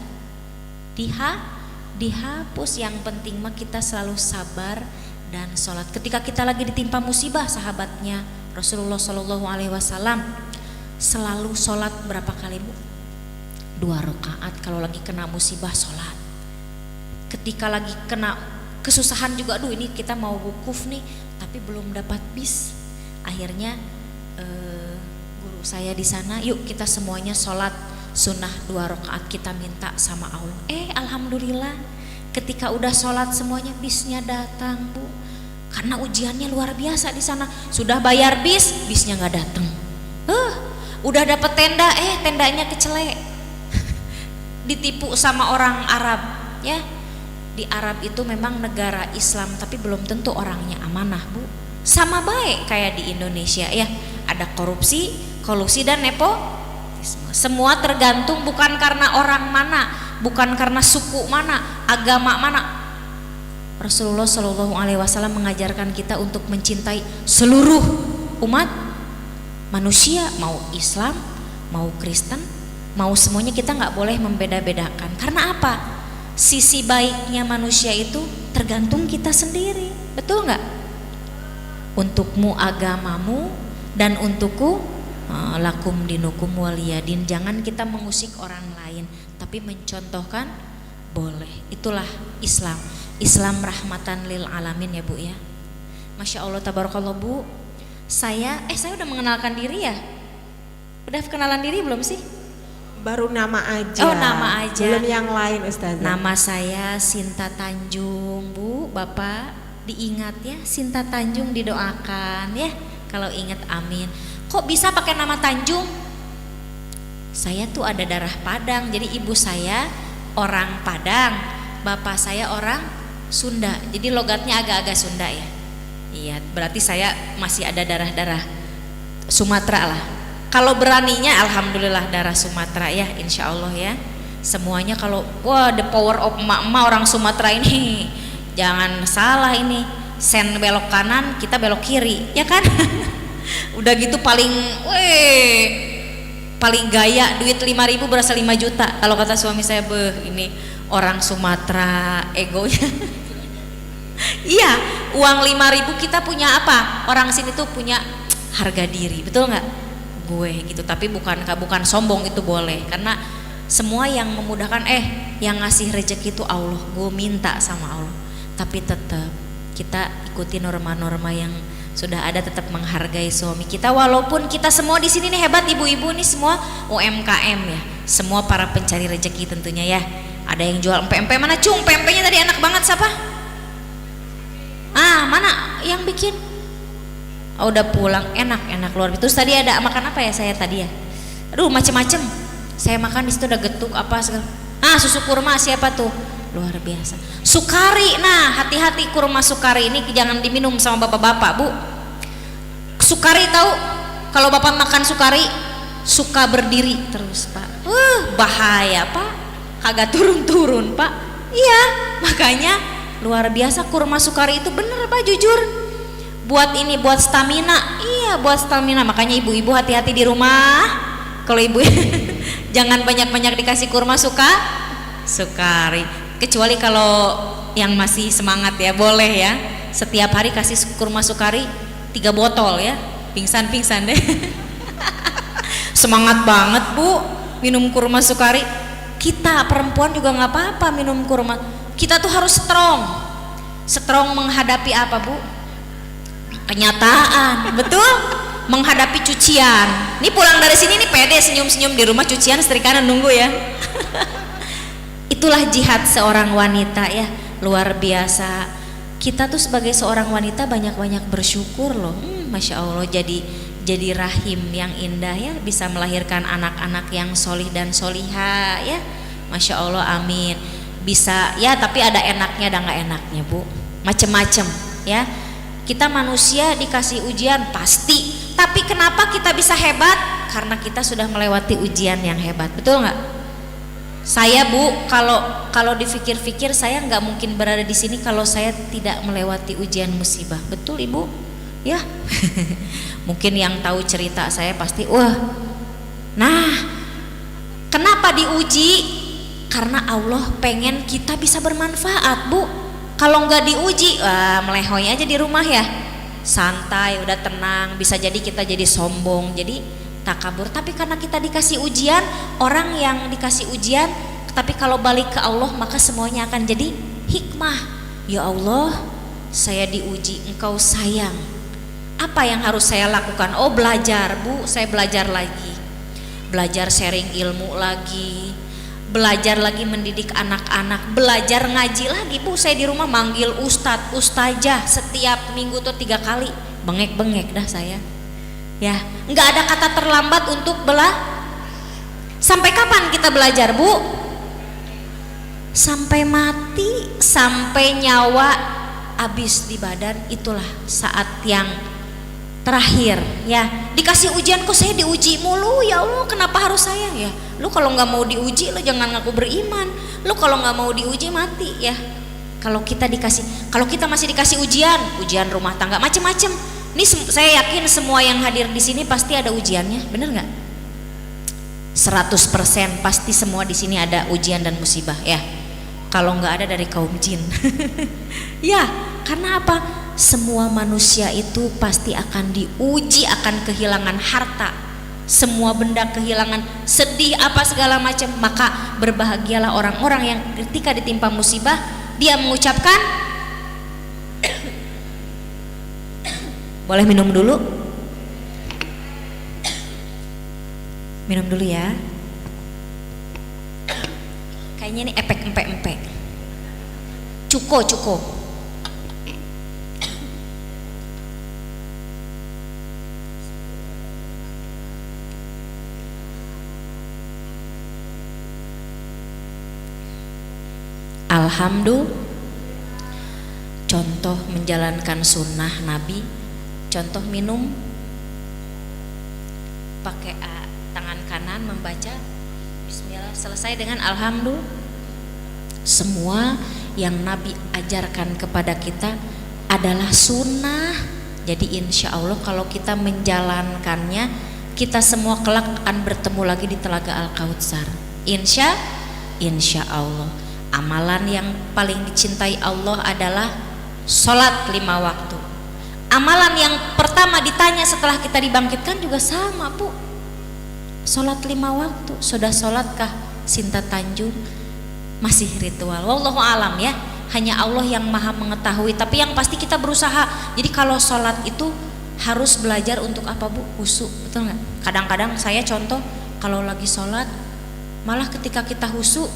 dihapus. Yang penting mah kita selalu sabar dan sholat. Ketika kita lagi ditimpa musibah, sahabatnya Rasulullah SAW selalu sholat berapa kali Bu? 2 rakaat. Kalau lagi kena musibah sholat. Ketika lagi kena kesusahan juga, aduh ini kita mau wukuf nih tapi belum dapat bis. Akhirnya guru saya di sana, yuk kita semuanya sholat sunnah 2 rakaat, kita minta sama Allah. Alhamdulillah ketika udah sholat semuanya bisnya datang Bu. Karena ujiannya luar biasa di sana. Sudah bayar bisnya nggak datang. Udah dapet tenda, tendanya kecelek. Ditipu sama orang Arab ya. Di Arab itu memang negara Islam tapi belum tentu orangnya amanah Bu. Sama baik kayak di Indonesia ya, ada korupsi, kolusi dan nepotisme. Semua tergantung bukan karena orang mana, bukan karena suku mana, agama mana. Rasulullah SAW mengajarkan kita untuk mencintai seluruh umat manusia, mau Islam, mau Kristen, mau semuanya, kita nggak boleh membeda-bedakan. Karena apa? Sisi baiknya manusia itu tergantung kita sendiri, betul nggak? Untukmu agamamu dan untukku lakum dinukum waliyadin. Jangan kita mengusik orang lain, tapi mencontohkan boleh. Itulah Islam. Islam rahmatan lil alamin ya Bu ya. Masya Allah tabarakallah Bu. Saya udah mengenalkan diri ya. Udah kenalan diri belum sih? Baru nama aja. Oh nama aja. Belum yang lain Ustazah. Nama saya Sinta Tanjung Bu. Bapak diingat ya, Sinta Tanjung didoakan ya. Kalau ingat amin. Kok bisa pakai nama Tanjung? Saya tuh ada darah Padang. Jadi ibu saya orang Padang, bapak saya orang Sunda. Jadi logatnya agak-agak Sunda ya. Iya, berarti saya masih ada darah-darah Sumatera lah. Kalau beraninya alhamdulillah darah Sumatera ya, insya Allah ya. Semuanya kalau wah the power of emak-emak orang Sumatera ini jangan salah ini, sen belok kanan kita belok kiri ya kan. Udah gitu paling paling gaya duit 5.000 berasa 5 juta kalau kata suami saya. Ini orang Sumatera egonya. Iya, uang 5.000 kita punya apa? Orang sini tuh punya harga diri, betul nggak? Gue gitu, tapi bukan sombong, itu boleh karena semua yang memudahkan yang ngasih rezeki itu Allah. Gue minta sama Allah, tapi tetap kita ikuti norma-norma yang sudah ada, tetap menghargai suami kita walaupun kita semua di sini nih hebat, ibu-ibu nih semua UMKM ya, semua para pencari rezeki tentunya ya. Ada yang jual empek-empek, mana cung empek-empeknya tadi enak banget siapa? Mana yang bikin? Oh, udah pulang, enak luar biasa. Terus tadi ada makan apa ya saya tadi ya? Aduh macem-macem. Saya makan di situ udah getuk apa segala. Susu kurma siapa tuh? Luar biasa. Sukari, nah hati-hati kurma sukari ini jangan diminum sama bapak-bapak bu. Sukari tahu? Kalau bapak makan sukari suka berdiri terus pak. Bahaya pak. Kagak turun-turun pak. Iya, makanya luar biasa kurma sukari itu bener pak, jujur. Buat ini, buat stamina. Iya, buat stamina. Makanya ibu-ibu hati-hati di rumah. Kalau ibu jangan banyak-banyak dikasih kurma sukari. Kecuali kalau yang masih semangat ya, boleh ya. Setiap hari kasih kurma sukari 3 botol ya. Pingsan-pingsan deh. Semangat banget bu minum kurma sukari. Kita perempuan juga nggak apa-apa minum kurma. Kita tuh harus strong menghadapi apa bu? Kenyataan, betul, menghadapi cucian. Ini pulang dari sini nih pede senyum-senyum, di rumah cucian setrika nunggu ya. Itulah jihad seorang wanita ya, luar biasa. Kita tuh sebagai seorang wanita banyak-banyak bersyukur loh. Masya Allah, jadi rahim yang indah ya, bisa melahirkan anak-anak yang solih dan soliha ya. Masya Allah, amin. Bisa ya, tapi ada enaknya dan nggak enaknya bu, macem-macem ya. Kita manusia dikasih ujian pasti, tapi kenapa kita bisa hebat? Karena kita sudah melewati ujian yang hebat, betul nggak? Saya bu, kalau dipikir-pikir saya nggak mungkin berada di sini kalau saya tidak melewati ujian musibah, betul ibu? Ya, mungkin yang tahu cerita saya pasti, wah, nah, kenapa diuji? Karena Allah pengen kita bisa bermanfaat bu. Kalau nggak diuji, melehoy aja di rumah ya, santai, udah tenang. Bisa jadi kita jadi sombong, jadi takabur. Tapi karena kita dikasih ujian, orang yang dikasih ujian, tapi kalau balik ke Allah maka semuanya akan jadi hikmah. Ya Allah, saya diuji, Engkau sayang. Apa yang harus saya lakukan? Oh belajar bu, saya belajar lagi, belajar sharing ilmu lagi. Belajar lagi mendidik anak-anak, belajar ngaji lagi bu. Saya di rumah manggil ustadz, ustazah setiap minggu tuh 3 kali, bengek-bengek dah saya ya. Nggak ada kata terlambat untuk Sampai kapan kita belajar bu? Sampai mati, sampai nyawa habis di badan. Itulah saat yang terakhir ya. Dikasih ujian, kok saya diuji mulu ya Allah, kenapa harus saya ya? Lu kalau nggak mau diuji lu jangan ngaku beriman. Lu kalau nggak mau diuji mati ya. Kalau kita masih dikasih ujian rumah tangga macem-macem. Ini saya yakin semua yang hadir di sini pasti ada ujiannya, bener nggak? 100% pasti semua di sini ada ujian dan musibah ya. Kalau nggak ada dari kaum jin. Ya, karena apa? Semua manusia itu pasti akan diuji, akan kehilangan harta, semua benda kehilangan, sedih apa segala macam. Maka berbahagialah orang-orang yang ketika ditimpa musibah dia mengucapkan boleh minum dulu, minum dulu ya. Kayaknya ini efek empek-empek. Cuko. Alhamdulillah, contoh menjalankan sunnah Nabi, contoh minum pakai tangan kanan membaca Bismillah selesai dengan Alhamdulillah. Semua yang Nabi ajarkan kepada kita adalah sunnah. Jadi insya Allah kalau kita menjalankannya, kita semua kelak akan bertemu lagi di Telaga Al-Kautsar. Insya Allah. Amalan yang paling dicintai Allah adalah sholat 5 waktu. Amalan yang pertama ditanya setelah kita dibangkitkan juga sama, Bu. Sholat 5 waktu. Sudah sholatkah Sinta Tanjung? Masih ritual. Wallahu alam ya. Hanya Allah yang maha mengetahui. Tapi yang pasti kita berusaha. Jadi kalau sholat itu harus belajar untuk apa, Bu? Khusyuk, betul nggak? Kadang-kadang saya contoh kalau lagi sholat, malah ketika kita khusyuk,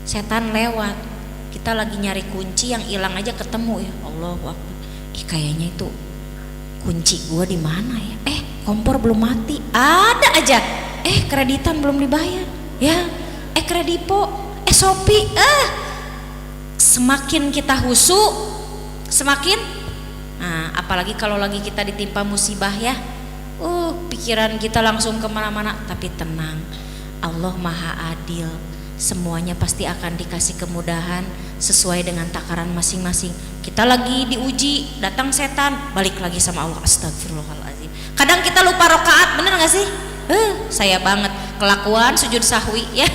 setan lewat. Kita lagi nyari kunci yang hilang aja ketemu ya. Allahu Akbar. Kayaknya itu kunci gua di mana ya? Kompor belum mati. Ada aja. Kreditan belum dibayar. Ya. Kredipo. Shopee. Semakin kita khusyuk, semakin. Nah, apalagi kalau lagi kita ditimpa musibah ya. Pikiran kita langsung kemana-mana. Tapi tenang. Allah Maha Adil. Semuanya pasti akan dikasih kemudahan sesuai dengan takaran masing-masing. Kita lagi diuji, datang setan, balik lagi sama Allah. Astagfirullahaladzim. Kadang kita lupa rakaat, bener gak sih? Saya banget kelakuan sujud sahwi ya.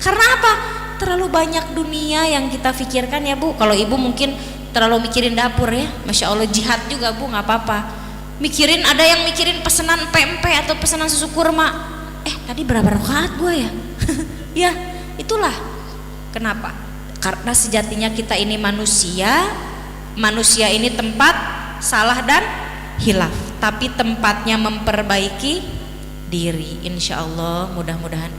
Karena apa? Terlalu banyak dunia yang kita pikirkan ya, Bu. Kalau Ibu mungkin terlalu mikirin dapur ya. Masya Allah, jihad juga, Bu, gak apa-apa. Mikirin, ada yang mikirin pesanan pempek atau pesanan susu kurma. Tadi berapa rakaat gue ya? Ya, itulah kenapa. Karena sejatinya kita ini manusia. Manusia ini tempat salah dan hilaf, tapi tempatnya memperbaiki diri. Insya Allah mudah-mudahan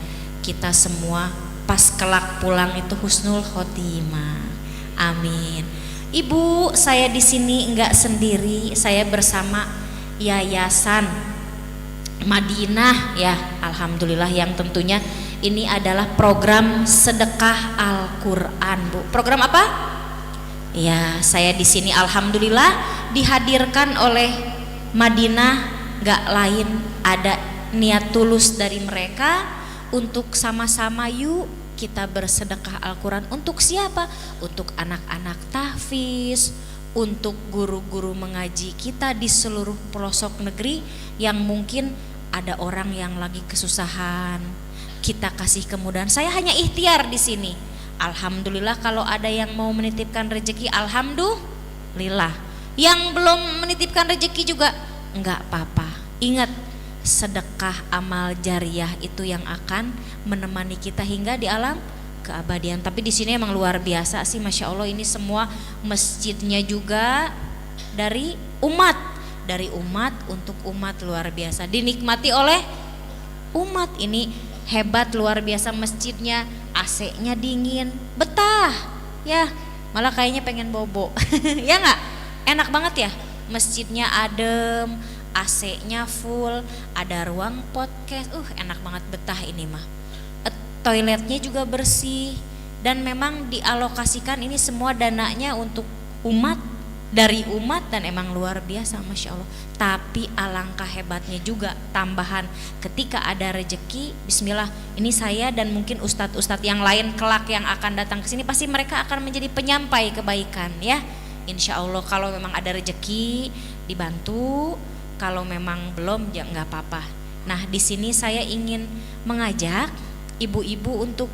kita semua pas kelak pulang itu husnul khotimah. Amin. Ibu, saya di sini enggak sendiri. Saya bersama Yayasan Madinah ya. Alhamdulillah, yang tentunya ini adalah program sedekah Al-Quran, Bu. Program apa? Ya, saya di sini alhamdulillah dihadirkan oleh Madinah, gak lain ada niat tulus dari mereka untuk sama-sama yuk kita bersedekah Al-Quran. Untuk siapa? Untuk anak-anak tahfiz, untuk guru-guru mengaji kita di seluruh pelosok negeri yang mungkin ada orang yang lagi kesusahan. Kita kasih kemudahan. Saya hanya ikhtiar di sini. Alhamdulillah kalau ada yang mau menitipkan rezeki, alhamdulillah. Yang belum menitipkan rezeki juga enggak apa-apa. Ingat, sedekah amal jariah itu yang akan menemani kita hingga di alam keabadian. Tapi di sini emang luar biasa sih, Masya Allah. Ini semua masjidnya juga dari umat untuk umat, luar biasa, dinikmati oleh umat. Ini hebat, luar biasa. Masjidnya AC-nya dingin, betah ya, malah kayaknya pengen bobo. Ya nggak? Enak banget ya, masjidnya adem, AC-nya full, ada ruang podcast, enak banget, betah ini mah. Toiletnya juga bersih, dan memang dialokasikan ini semua dananya untuk umat, dari umat, dan emang luar biasa, Masya Allah. Tapi alangkah hebatnya juga tambahan ketika ada rezeki, bismillah, ini saya dan mungkin ustadz-ustadz yang lain kelak yang akan datang ke sini, pasti mereka akan menjadi penyampai kebaikan ya. Insya Allah kalau memang ada rezeki dibantu, kalau memang belum ya nggak apa-apa. Nah, di sini saya ingin mengajak ibu-ibu untuk,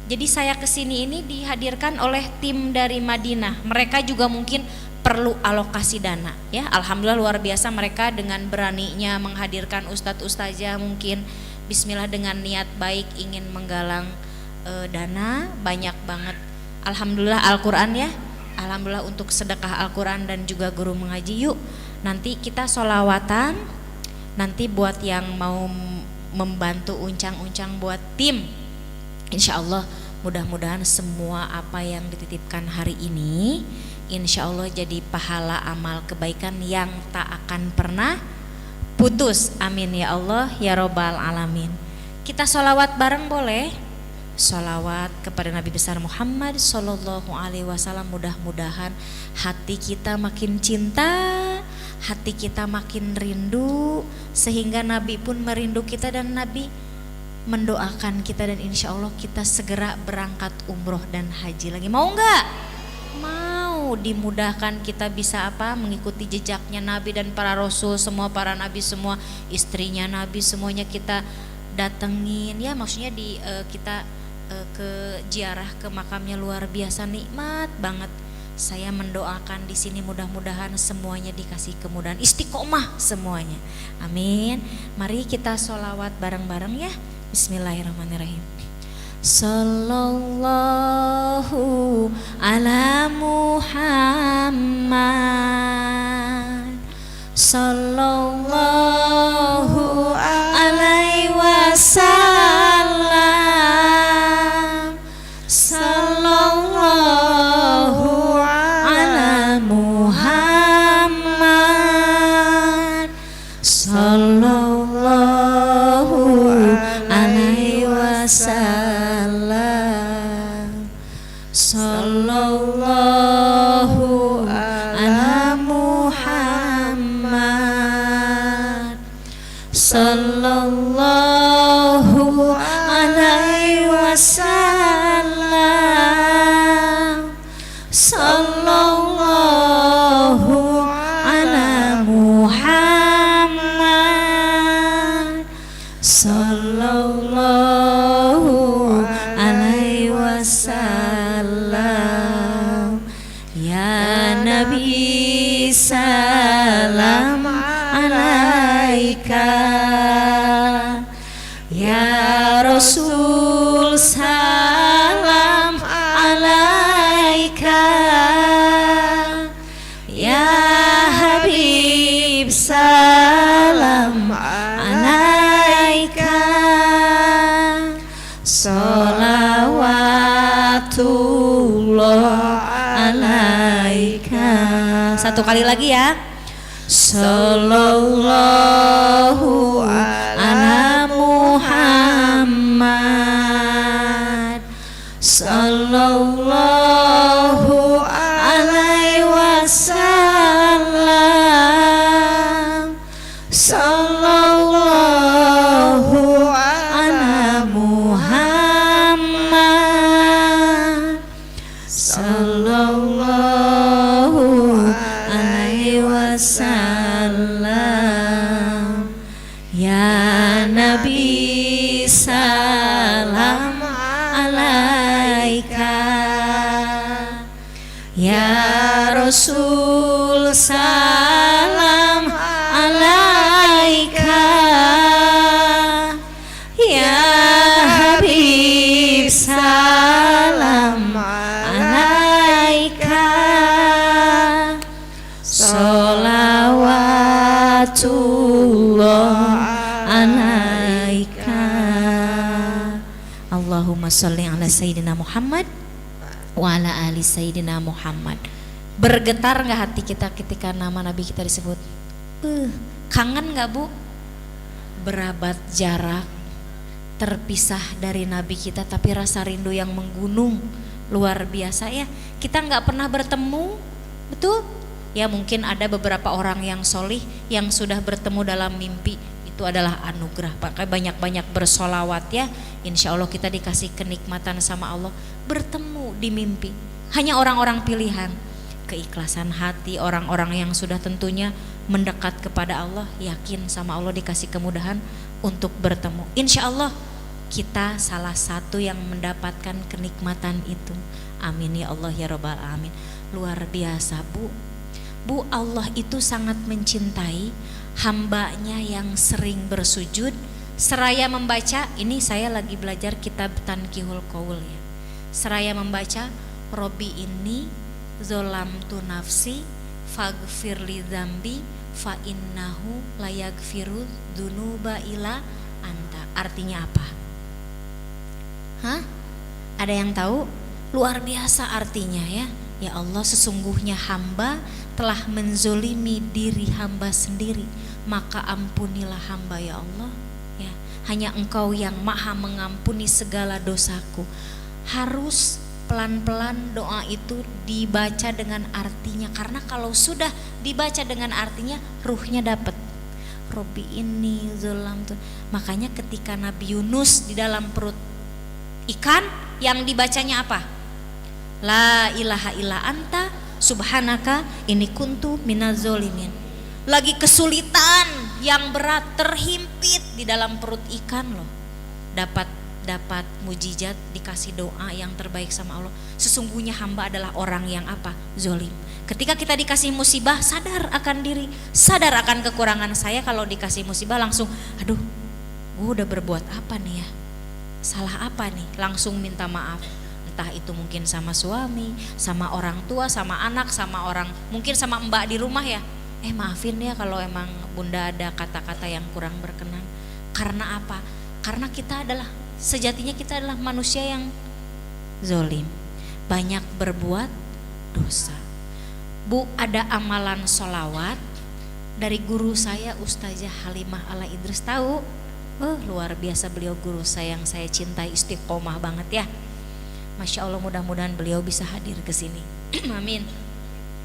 jadi saya kesini ini dihadirkan oleh tim dari Madinah. Mereka juga mungkin perlu alokasi dana ya. Alhamdulillah luar biasa, mereka dengan beraninya menghadirkan ustadz ustazah, mungkin bismillah dengan niat baik ingin menggalang dana banyak banget. Alhamdulillah Al-Quran ya. Alhamdulillah untuk sedekah Al-Quran dan juga guru mengaji. Yuk nanti kita sholawatan, nanti buat yang mau membantu uncang-uncang buat tim, insya Allah mudah-mudahan semua apa yang dititipkan hari ini insya Allah jadi pahala amal kebaikan yang tak akan pernah putus. Amin ya Allah ya Robbal Alamin. Kita sholawat bareng boleh? Sholawat kepada Nabi besar Muhammad Sallallahu Alaihi Wasallam. Mudah-mudahan hati kita makin cinta, hati kita makin rindu, sehingga Nabi pun merindu kita dan Nabi mendoakan kita, dan insya Allah kita segera berangkat umroh dan haji lagi. Mau nggak? Mau. Dimudahkan kita bisa mengikuti jejaknya Nabi dan para rasul semua, para nabi semua, istrinya Nabi semuanya kita datengin ya, maksudnya kita ke ziarah ke makamnya, luar biasa nikmat banget. Saya mendoakan di sini mudah-mudahan semuanya dikasih kemudahan, istiqomah semuanya. Amin. Mari kita sholawat bareng-bareng ya. Bismillahirrahmanirrahim. Sallallahu ala Muhammad, sallallahu alaihi wasallam, sallallahu ala Muhammad, sallallahu alaihi wasallam, sallallahu ala Muhammad, sallallahu alaihi wasallam, sallallahu ala Muhammad, sallallahu alaihi wasallam. Ya Nabi salam alaika, ya Rasul salam alaika, ya Habib salam alaika, sholawatullah alaika. Satu kali lagi ya. Sallallahu ala Muhammad, sallallahu alaihi wasallam, sallallahu ala Muhammad, sallallahu alaihi wasallam. Ya Nabi salam alaika, ya Rasul salam alaika, ya Habib salam alaika, sholawatullah alaika. Allahumma sholli ala Sayyidina Muhammad wa ala ali Sayyidina Muhammad. Bergetar nggak hati kita ketika nama Nabi kita disebut? Kangen nggak Bu? Berabad jarak terpisah dari Nabi kita, tapi rasa rindu yang menggunung luar biasa ya. Kita nggak pernah bertemu, betul? Ya mungkin ada beberapa orang yang solih yang sudah bertemu dalam mimpi, itu adalah anugerah. Pakai banyak-banyak bersolawat ya, insya Allah kita dikasih kenikmatan sama Allah bertemu di mimpi. Hanya orang-orang pilihan, keikhlasan hati, orang-orang yang sudah tentunya mendekat kepada Allah, yakin sama Allah, dikasih kemudahan untuk bertemu. Insya Allah kita salah satu yang mendapatkan kenikmatan itu. Amin ya Allah ya Rabbal Alamin. Luar biasa Bu. Bu, Allah itu sangat mencintai hambanya yang sering bersujud seraya membaca. Ini saya lagi belajar kitab Tanqihul Qaul ya. Seraya membaca Robbi inni zolamtu nafsi faghfirli dzambi fa innahu layaghfiru dzunuba illa anta. Artinya apa? Hah? Ada yang tahu? Luar biasa artinya ya. Ya Allah, sesungguhnya hamba telah menzolimi diri hamba sendiri, maka ampunilah hamba ya Allah ya. Hanya Engkau yang maha mengampuni segala dosaku. Harus pelan-pelan doa itu dibaca dengan artinya, karena kalau sudah dibaca dengan artinya ruhnya dapat. Robbi ini zolam tuh. Makanya ketika Nabi Yunus di dalam perut ikan, yang dibacanya apa? La ilaha illa anta subhanaka ini kuntu minaz zolimin. Lagi kesulitan yang berat, terhimpit di dalam perut ikan loh, dapat mujizat, dikasih doa yang terbaik sama Allah. Sesungguhnya hamba adalah orang yang apa? Zolim. Ketika kita dikasih musibah, sadar akan diri, sadar akan kekurangan saya. Kalau dikasih musibah langsung, aduh, gue udah berbuat apa nih ya, salah apa nih, langsung minta maaf. Entah itu mungkin sama suami, sama orang tua, sama anak, sama orang, mungkin sama mbak di rumah ya, maafin ya kalau emang bunda ada kata-kata yang kurang berkenan. Karena apa? Karena kita adalah, sejatinya kita adalah manusia yang zolim, banyak berbuat dosa. Bu, ada amalan sholawat dari guru saya Ustazah Halimah Ala Idris, tahu? Luar biasa beliau, guru saya yang saya cintai, istiqomah banget ya. Masya Allah, mudah-mudahan beliau bisa hadir ke sini. Amin.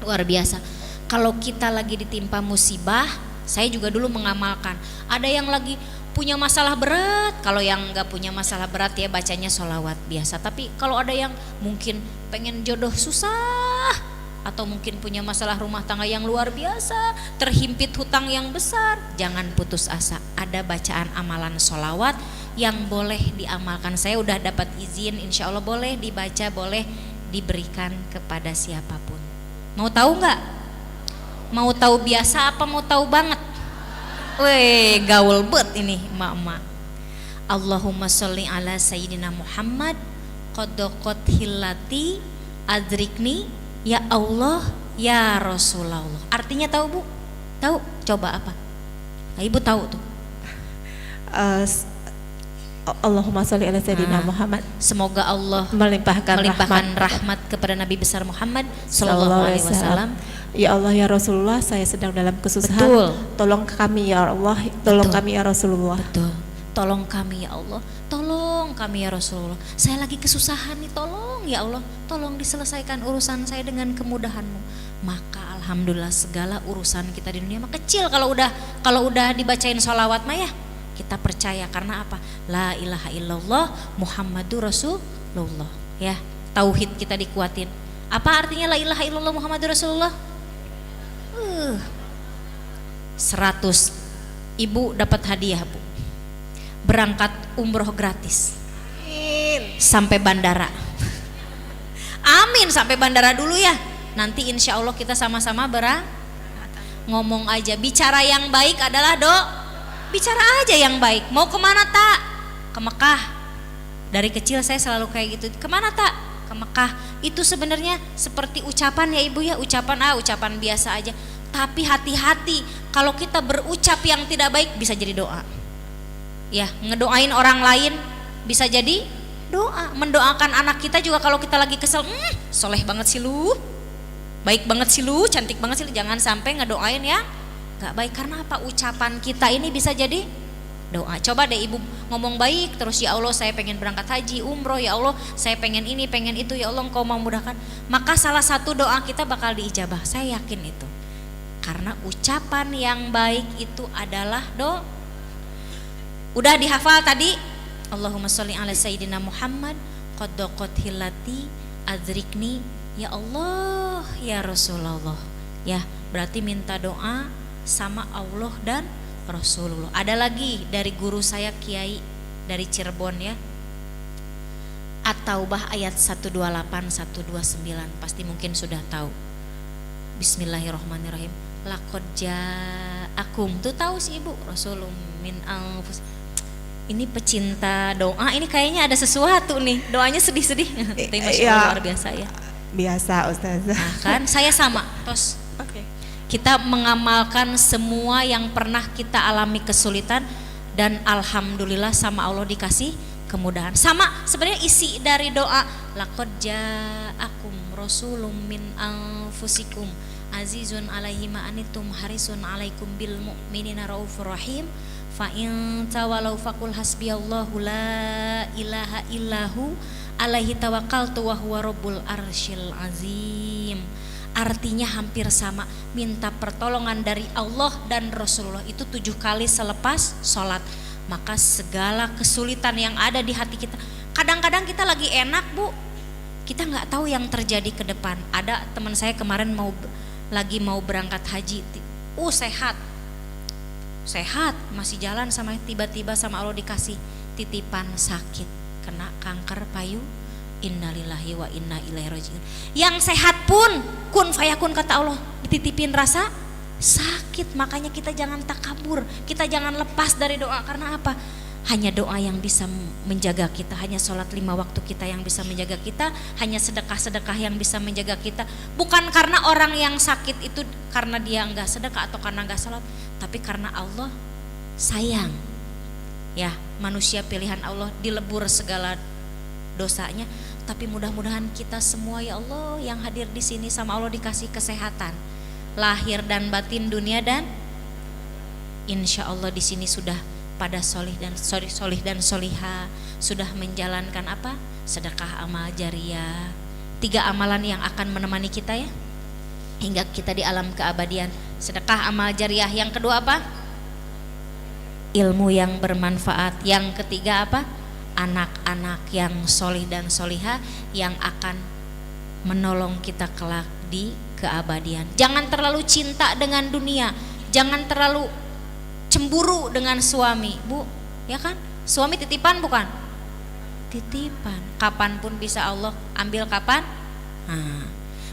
Luar biasa. Kalau kita lagi ditimpa musibah, saya juga dulu mengamalkan. Ada yang lagi punya masalah berat, kalau yang nggak punya masalah berat ya bacanya sholawat biasa. Tapi kalau ada yang mungkin pengen jodoh susah, atau mungkin punya masalah rumah tangga yang luar biasa, terhimpit hutang yang besar, jangan putus asa. Ada bacaan amalan sholawat yang boleh diamalkan. Saya udah dapat izin, insya Allah boleh dibaca, boleh diberikan kepada siapapun. Mau tahu nggak? Mau tahu biasa apa mau tahu banget? Weh, gaul bet ini emak-emak. Allahumma sholli ala sayyidina Muhammad qadaqat hillati adrikni ya Allah ya Rasulullah. Artinya tahu Bu? Tahu? Coba apa? Nah, Ibu tahu tuh. Allahumma sholli ala sayyidina Muhammad. Semoga Allah melimpahkan rahmat kepada Nabi besar Muhammad sallallahu alaihi wasallam. Ya Allah ya Rasulullah, saya sedang dalam kesusahan. Betul. Tolong kami ya Allah, tolong Betul. kami ya Rasulullah. Betul. Tolong kami ya Allah, tolong kami ya Rasulullah. Saya lagi kesusahan nih, tolong ya Allah, tolong diselesaikan urusan saya dengan kemudahan-Mu. Maka alhamdulillah segala urusan kita di dunia mah kecil kalau udah dibacain sholawat mah ya. Kita percaya karena apa? La ilaha illallah Muhammadur Rasulullah. Ya, tauhid kita dikuatin. Apa artinya la ilaha illallah Muhammadur Rasulullah? 100 Ibu dapat hadiah Bu, berangkat umroh gratis. Amin. Sampai bandara. Amin, sampai bandara dulu ya. Nanti insya Allah kita sama-sama ngomong aja. Bicara yang baik adalah bicara aja yang baik. Mau kemana tak? Ke Mekah. Dari kecil saya selalu kayak gitu. Kemana tak? Ke Mekah. Itu sebenarnya seperti ucapan ya Ibu ya, ucapan biasa aja. Tapi hati-hati, kalau kita berucap yang tidak baik bisa jadi doa. Ya, ngedoain orang lain bisa jadi doa. Mendoakan anak kita juga kalau kita lagi kesel, soleh banget sih lu, baik banget sih lu, cantik banget sih lu. Jangan sampai ngedoain ya gak baik, karena apa? Ucapan kita ini bisa jadi doa. Coba deh Ibu ngomong baik terus, ya Allah saya pengen berangkat haji, umroh, ya Allah saya pengen ini, pengen itu, ya Allah Engkau mau mudahkan. Maka salah satu doa kita bakal diijabah, saya yakin itu. Karena ucapan yang baik itu adalah doa. Udah dihafal tadi? Allahumma sholli ala sayyidina Muhammad qadaqat hillati adrikni ya Allah ya Rasulullah. Ya, berarti minta doa sama Allah dan Rasulullah. Ada lagi dari guru saya Kiai dari Cirebon ya. At-Taubah ayat 128 129, pasti mungkin sudah tahu. Bismillahirrahmanirrahim. Laqad ja'akum, tuh tahu sih Ibu, Rasulun min anfus. Ini pecinta doa, ini kayaknya ada sesuatu nih. Doanya sedih-sedih. Ya, luar biasa ya. Biasa Ustazah. Nah, kan saya sama, tos. Oke. Kita mengamalkan semua yang pernah kita alami kesulitan, dan alhamdulillah sama Allah dikasih kemudahan. Sama sebenarnya isi dari doa laqad ja'akum rasulun min anfusikum azizun alaihi ma anittum harisun alaikum bil mu'minina raufur rahim fa in tawalau faqul hasbiyallahu la ilaha illahu alaihi tawakkaltu wa huwa rabbul arsyil azim. Artinya hampir sama, minta pertolongan dari Allah dan Rasulullah itu 7 kali selepas sholat. Maka segala kesulitan yang ada di hati kita, kadang-kadang kita lagi enak Bu, kita nggak tahu yang terjadi ke depan. Ada teman saya kemarin lagi mau berangkat haji, sehat masih jalan, sama tiba-tiba sama Allah dikasih titipan sakit, kena kanker payu. Innalillahi wa inna ilaihi rajiun. Yang sehat pun kun fayakun kata Allah, dititipin rasa sakit. Makanya kita jangan takabur, kita jangan lepas dari doa. Karena apa? Hanya doa yang bisa menjaga kita, hanya sholat 5 waktu kita yang bisa menjaga kita, hanya sedekah-sedekah yang bisa menjaga kita. Bukan karena orang yang sakit itu karena dia enggak sedekah atau karena enggak sholat, tapi karena Allah sayang. Ya, manusia pilihan Allah, dilebur segala dosanya. Tapi mudah-mudahan kita semua ya Allah yang hadir di sini sama Allah dikasih kesehatan lahir dan batin, dunia dan insya Allah di sini sudah pada solih dan soliha, sudah menjalankan apa? Sedekah, amal jariah, 3 amalan yang akan menemani kita ya hingga kita di alam keabadian. Sedekah, amal jariah. Yang kedua apa? Ilmu yang bermanfaat. Yang ketiga apa? Anak-anak yang solih dan soliha yang akan menolong kita kelak di keabadian. Jangan terlalu cinta dengan dunia, jangan terlalu cemburu dengan suami, Bu, ya kan? Suami titipan bukan? Titipan. Kapanpun bisa Allah ambil kapan? Nah,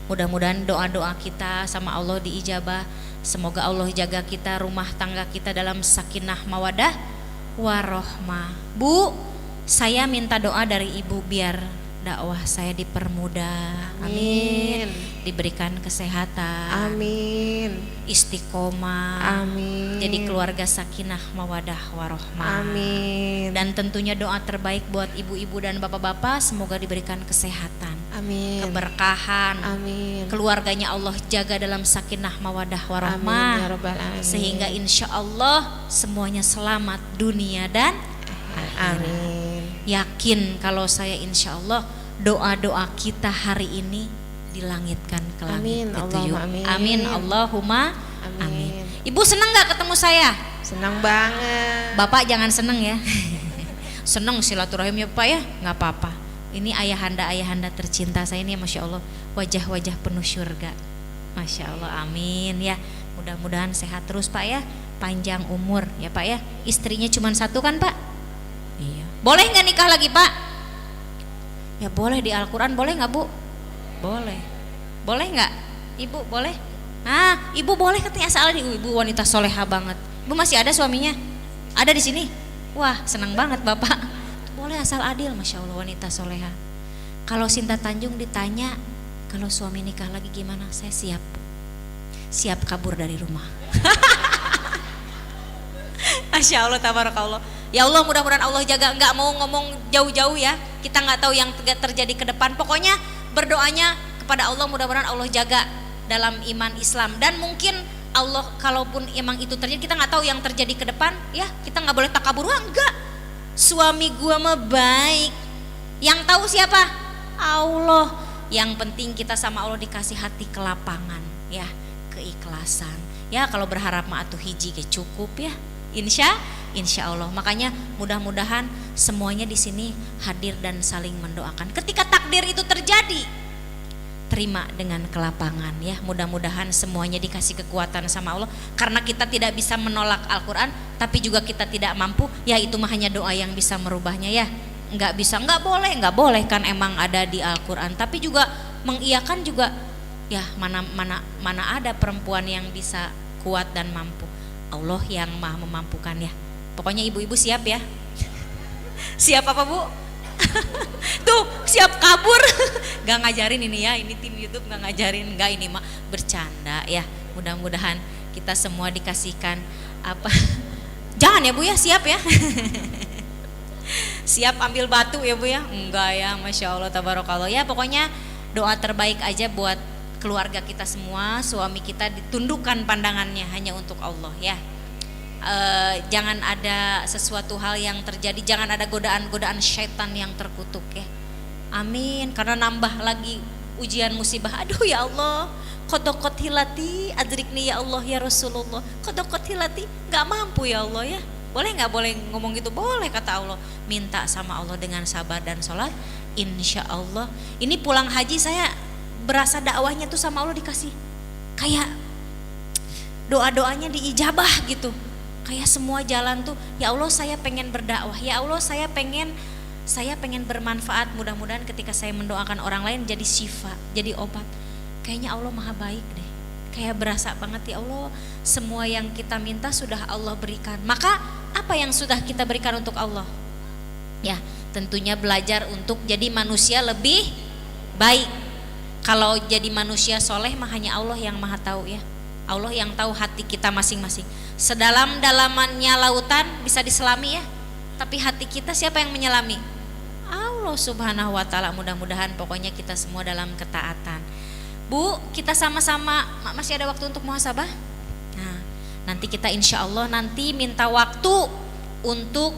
mudah-mudahan doa-doa kita sama Allah diijabah. Semoga Allah jaga kita, rumah tangga kita dalam sakinah mawadah warohmah. Bu, saya minta doa dari Ibu biar dakwah saya dipermudah. Amin. Diberikan kesehatan. Amin. Istiqomah. Amin. Jadi keluarga sakinah mawadah warohmah. Amin. Dan tentunya doa terbaik buat ibu-ibu dan bapak-bapak, semoga diberikan kesehatan, Amin. keberkahan. Amin. Keluarganya Allah jaga dalam sakinah mawadah warohmah. Amin ya rabbal alamin. Sehingga insya Allah semuanya selamat dunia dan Amin. yakin kalau saya insya Allah doa-doa kita hari ini dilangitkan ke langit Amin, ketujuh. Allahumma amin. Amin Allahumma Amin. amin. Ibu senang gak ketemu saya? Senang banget. Bapak jangan seneng ya. Seneng silaturahim ya Pak ya, nggak apa-apa. Ini ayahanda tercinta saya ini, masya Allah, wajah-wajah penuh syurga, masya Allah. Amin ya. Mudah-mudahan sehat terus Pak ya, panjang umur ya Pak ya. Istrinya cuma 1 kan Pak? Iya. Boleh nggak nikah lagi Pak? Ya boleh, di Al-Quran boleh nggak Bu? Boleh. Boleh nggak? Ibu boleh? Ah, Ibu boleh katanya, asal Ibu wanita soleha banget. Ibu masih ada suaminya? Ada di sini? Wah, senang banget Bapak. Boleh asal adil, masya Allah, wanita soleha. Kalau Sinta Tanjung ditanya kalau suami nikah lagi gimana, saya siap kabur dari rumah. Masya Allah, tabarakallah. Ya Allah, mudah-mudahan Allah jaga. Nggak mau ngomong jauh-jauh ya, kita nggak tahu yang terjadi ke depan. Pokoknya berdoanya kepada Allah, mudah-mudahan Allah jaga dalam iman Islam. Dan mungkin Allah, kalaupun emang itu terjadi, kita nggak tahu yang terjadi ke depan ya, kita nggak boleh takabur. Enggak, suami gua mah baik, yang tahu siapa? Allah. Yang penting kita sama Allah dikasih hati kelapangan ya, keikhlasan ya. Kalau berharap mah atuh hiji ke cukup ya, insya Allah. Makanya mudah-mudahan semuanya di sini hadir dan saling mendoakan. Ketika takdir itu terjadi, terima dengan kelapangan ya. Mudah-mudahan semuanya dikasih kekuatan sama Allah. Karena kita tidak bisa menolak Al-Quran, tapi juga kita tidak mampu. Ya itu mah hanya doa yang bisa merubahnya ya. Nggak bisa, nggak boleh kan emang ada di Al-Quran. Tapi juga mengiyakan juga ya, mana ada perempuan yang bisa kuat dan mampu. Allah yang maha memampukan ya. Pokoknya ibu-ibu siap ya. Siap apa Bu? Tuh siap kabur. Gak ngajarin ini ya, ini tim YouTube gak ngajarin, gak, ini mah bercanda ya. Mudah-mudahan kita semua dikasihkan apa. Jangan ya Bu ya, siap ya. Siap ambil batu ya Bu ya? Enggak ya, masya Allah, tabarakallah ya. Pokoknya doa terbaik aja buat keluarga kita semua, suami kita ditundukkan pandangannya hanya untuk Allah ya. Jangan ada sesuatu hal yang terjadi, jangan ada godaan-godaan syaitan yang terkutuk ya. Amin. Karena nambah lagi ujian musibah. Aduh ya Allah, qodokot hilati adrikni ya Allah ya Rasulullah. Qodokot hilati, nggak mampu ya Allah ya. Boleh nggak boleh ngomong gitu? Boleh kata Allah. Minta sama Allah dengan sabar dan sholat. Insya Allah. Ini pulang haji saya berasa dakwahnya tuh sama Allah dikasih kayak doa-doanya diijabah gitu. Kayak semua jalan tuh, ya Allah saya pengen berdakwah, ya Allah saya pengen bermanfaat. Mudah-mudahan ketika saya mendoakan orang lain jadi syifa, jadi obat. Kayaknya Allah maha baik deh. Kayak berasa banget ya Allah, semua yang kita minta sudah Allah berikan. Maka apa yang sudah kita berikan untuk Allah? Ya tentunya belajar untuk jadi manusia lebih baik. Kalau jadi manusia soleh mah hanya Allah yang maha tahu ya. Allah yang tahu hati kita masing-masing. Sedalam-dalamannya lautan bisa diselami ya, tapi hati kita siapa yang menyelami? Allah subhanahu wa ta'ala. Mudah-mudahan pokoknya kita semua dalam ketaatan. Bu, kita sama-sama, masih ada waktu untuk muhasabah? Nah, nanti kita insya Allah nanti minta waktu untuk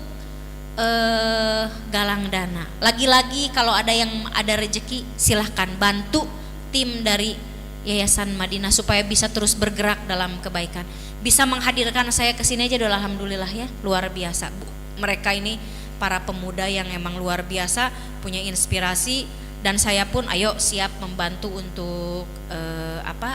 galang dana. Lagi-lagi kalau ada yang ada rezeki silahkan bantu tim dari Yayasan Madinah supaya bisa terus bergerak dalam kebaikan. Bisa menghadirkan saya ke sini aja udah alhamdulillah ya, luar biasa. Mereka ini para pemuda yang emang luar biasa, punya inspirasi, dan saya pun ayo siap membantu untuk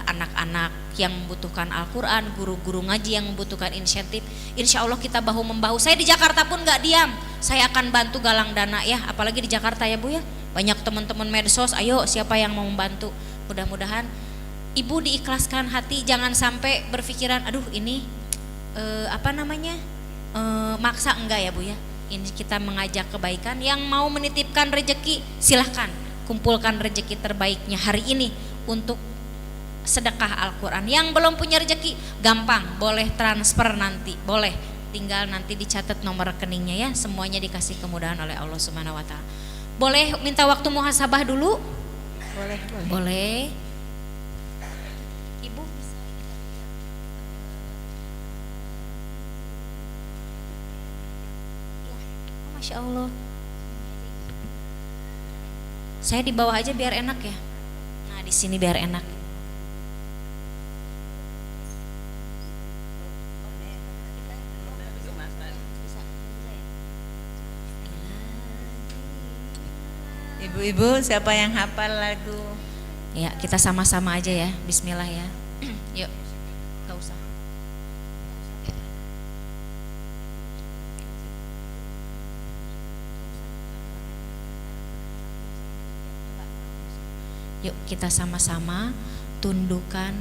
anak-anak yang membutuhkan Al-Quran, guru-guru ngaji yang membutuhkan insentif. Insya Allah kita bahu membahu. Saya di Jakarta pun gak diam, saya akan bantu galang dana ya, apalagi di Jakarta ya Bu ya, banyak teman-teman medsos. Ayo siapa yang mau membantu, mudah-mudahan Ibu diikhlaskan hati, jangan sampai berpikiran aduh ini maksa, enggak ya Bu ya. Ini kita mengajak kebaikan. Yang mau menitipkan rejeki silahkan kumpulkan rejeki terbaiknya hari ini untuk sedekah Al-Quran. Yang belum punya rejeki gampang, boleh transfer nanti, boleh tinggal nanti dicatat nomor rekeningnya ya. Semuanya dikasih kemudahan oleh Allah Subhanahu wa ta'ala. Boleh minta waktu muhasabah dulu? Boleh. Ibu bisa. Ya, Masya Allah. Saya di bawah aja biar enak ya. Nah di sini biar enak. Ibu-ibu siapa yang hafal lagu? Ya kita sama-sama aja ya. Bismillah ya. Yuk. Gak usah. Yuk kita sama-sama tundukkan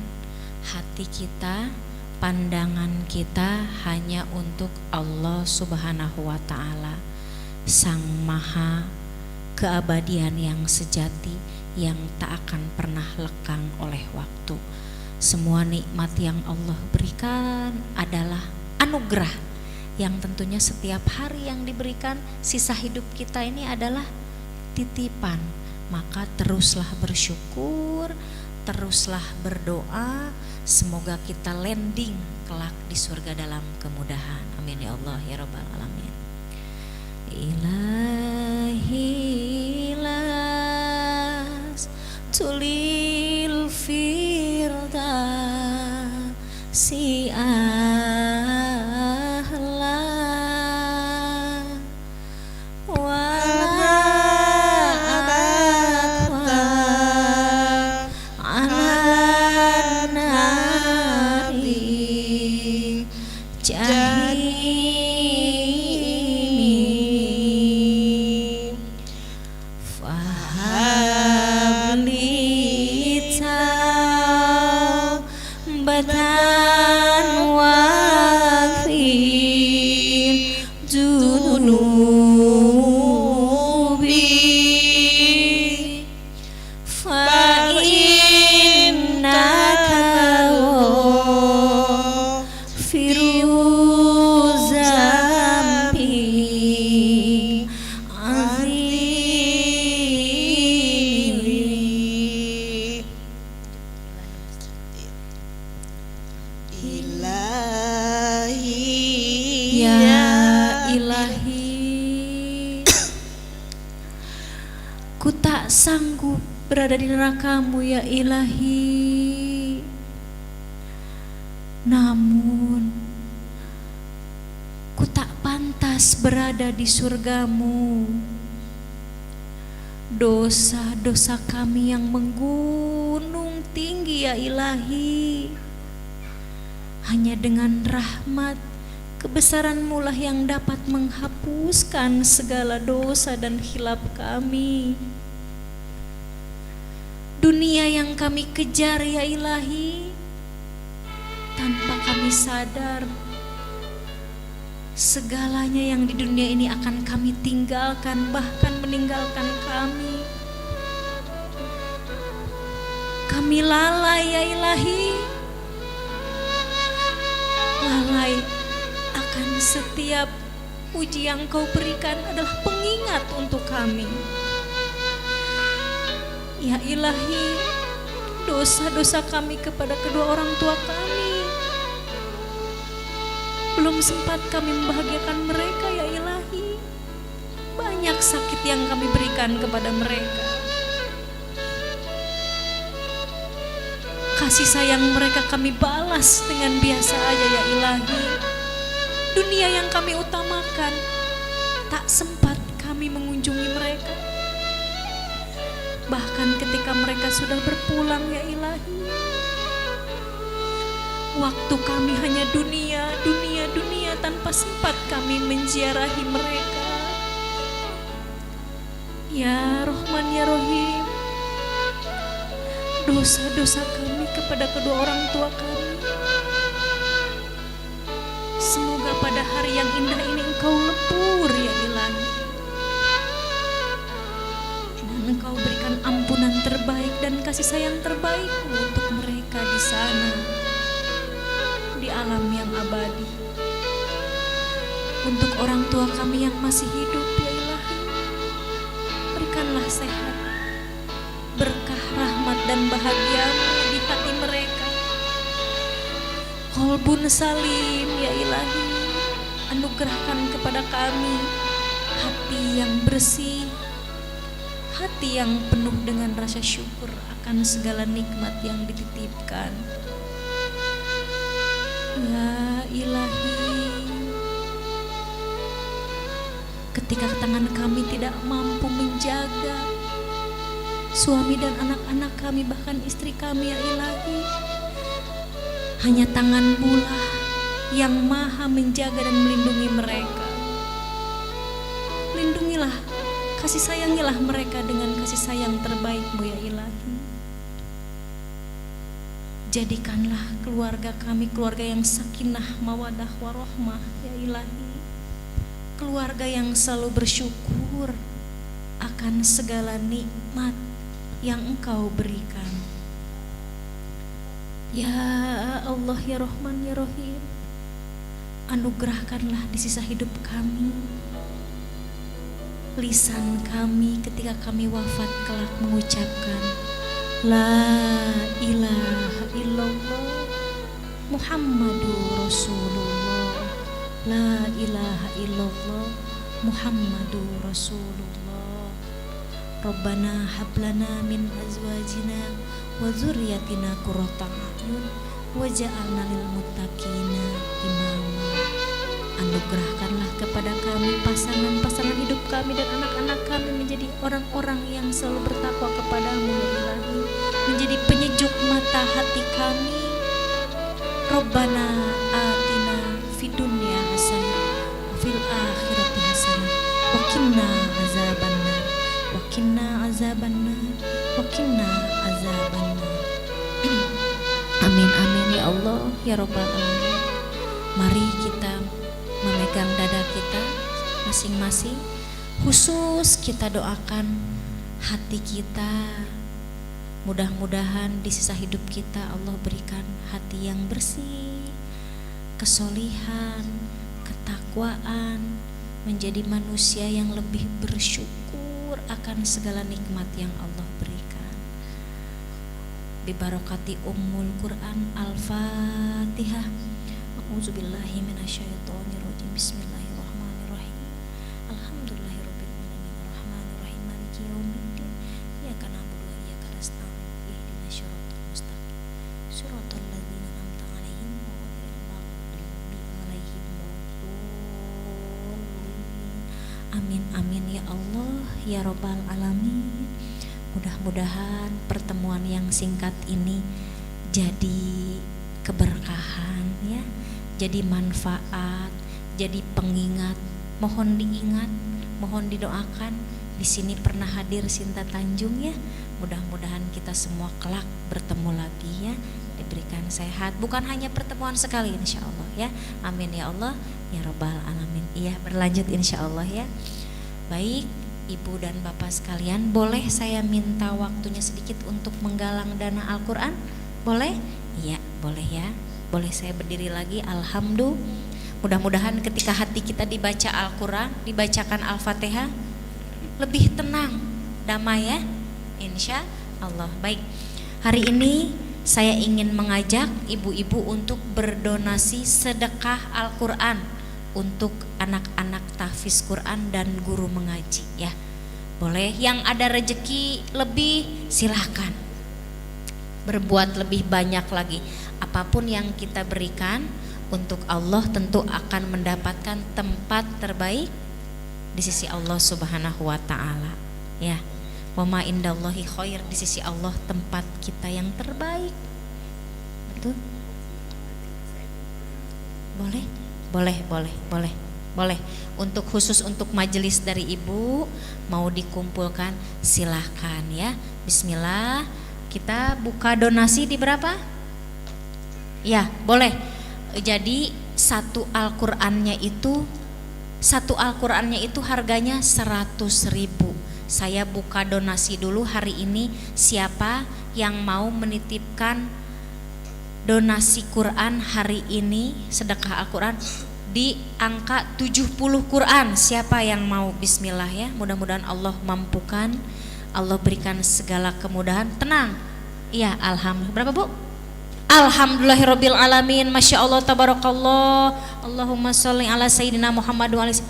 hati kita, pandangan kita hanya untuk Allah Subhanahu wa ta'ala, Sang Maha keabadian yang sejati, yang tak akan pernah lekang oleh waktu. Semua nikmat yang Allah berikan adalah anugerah yang tentunya setiap hari yang diberikan, sisa hidup kita ini adalah titipan. Maka teruslah bersyukur, teruslah berdoa, semoga kita landing kelak di surga dalam kemudahan. Amin ya Allah ya Rabbal Alamin. Ilahi las tulil firdausi ahla Ku tak sanggup berada di neraka-Mu ya Ilahi. Namun ku tak pantas berada di surga-Mu. Dosa-dosa kami yang menggunung tinggi ya Ilahi. Hanya dengan rahmat kebesaran-Mu lah yang dapat menghapuskan segala dosa dan khilaf kami. Dunia yang kami kejar ya Ilahi, tanpa kami sadar segalanya yang di dunia ini akan kami tinggalkan, bahkan meninggalkan kami. Kami lalai ya Ilahi, lalai akan setiap uji yang Kau berikan adalah pengingat untuk kami. Ya Ilahi, dosa-dosa kami kepada kedua orang tua kami, belum sempat kami membahagiakan mereka ya Ilahi. Banyak sakit yang kami berikan kepada mereka. Kasih sayang mereka kami balas dengan biasa aja ya Ilahi. Dunia yang kami utamakan, tak sempat kami mengunjungi mereka. Bahkan ketika mereka sudah berpulang ya Ilahi, waktu kami hanya dunia tanpa sempat kami menziarahi mereka. Ya Rahman ya Rahim, dosa-dosa kami kepada kedua orang tua kami, semoga pada hari yang indah ini Engkau lepur ya Ilahi, dan Engkau berikan ampunan terbaik dan kasih sayang terbaik-Mu untuk mereka di sana, di alam yang abadi. Untuk orang tua kami yang masih hidup ya Ilahi, berikanlah sehat, berkah, rahmat dan bahagia-Mu di hati mereka. Qalbun salim ya Ilahi, anugerahkan kepada kami hati yang bersih, hati yang penuh dengan rasa syukur akan segala nikmat yang dititipkan. Ya Ilahi, ketika tangan kami tidak mampu menjaga suami dan anak-anak kami, bahkan istri kami ya Ilahi, hanya tangan-Mu lah yang maha menjaga dan melindungi mereka. Lindungilah, kasih sayangilah mereka dengan kasih sayang terbaik-Mu ya Ilahi. Jadikanlah keluarga kami keluarga yang sakinah, mawadah, warohmah ya Ilahi. Keluarga yang selalu bersyukur akan segala nikmat yang Engkau berikan. Ya Allah ya Rahman ya Rahim, anugerahkanlah di sisa hidup kami, lisan kami ketika kami wafat kelak mengucapkan La ilaha illallah Muhammadur Rasulullah, La ilaha illallah Muhammadur Rasulullah. Rabbana hablana min azwajina wa dzurriyyatina qurrata a'yun waj'alna lil muttaqina imama. Anugerahkanlah kepada kami pasangan-pasangan hidup kami dan anak-anak kami menjadi orang-orang yang selalu bertakwa kepadamu ya Ilahi, menjadi penyejuk mata hati kami. Rabbana atina fid dunya hasanah wa fil akhirati hasanah wa qina azabannar wa qina azabannar wa qina azabannar. Amin amin ya Allah ya Rabbal alamin. Mari kita memegang dada kita masing-masing, khusus kita doakan hati kita. Mudah-mudahan di sisa hidup kita Allah berikan hati yang bersih, kesolihan, ketakwaan, menjadi manusia yang lebih bersyukur akan segala nikmat yang Allah berikan. Bibarakati Ummul Quran. Al-Fatihah. A'udzubillahi minasyaitonirrajim. Bismillahirrahmanirrahim. Alhamdulillahirabbil alamin arrahmanirrahim maliki yaumiddin. Amin amin ya Allah ya Robbal Alamin. Mudah-mudahan pertemuan yang singkat ini jadi keberkahan ya, jadi manfaat, jadi pengingat. Mohon diingat, mohon didoakan. Di sini pernah hadir Sinta Tanjung ya. Mudah-mudahan kita semua kelak bertemu lagi ya, diberikan sehat. Bukan hanya pertemuan sekali insya Allah ya. Amin ya Allah ya Robbal Alamin. Iya, berlanjut insya Allah ya. Baik, Ibu dan Bapak sekalian, boleh saya minta waktunya sedikit untuk menggalang dana Al-Quran? Boleh? Iya, boleh ya. Boleh saya berdiri lagi? Alhamdulillah. Mudah-mudahan ketika hati kita dibaca Al-Quran, dibacakan Al-Fatihah, lebih tenang, damai ya, insya Allah. Baik, hari ini saya ingin mengajak ibu-ibu untuk berdonasi sedekah Al-Quran untuk anak-anak tahfiz Quran dan guru mengaji ya. Boleh, yang ada rezeki lebih silahkan berbuat lebih banyak lagi. Apapun yang kita berikan untuk Allah tentu akan mendapatkan tempat terbaik di sisi Allah Subhanahu wa taala ya. Wa ma indallahi khair, di sisi Allah tempat kita yang terbaik. Betul? Boleh? Boleh. Untuk khusus untuk majelis dari ibu mau dikumpulkan silahkan ya. Bismillah. Kita buka donasi di berapa? Ya, boleh. Jadi satu Al-Qur'annya itu harganya 100.000. Saya buka donasi dulu hari ini. Siapa yang mau menitipkan donasi Quran hari ini, sedekah Al-Quran di angka 70 Quran? Siapa yang mau? Bismillah ya. Mudah-mudahan Allah mampukan, Allah berikan segala kemudahan. Tenang. Iya, alhamdulillah. Berapa Bu? Alhamdulillahirabbil alamin. Masya Allah, tabarakallah. Allahumma sholli ala sayyidina Muhammad wa alihi.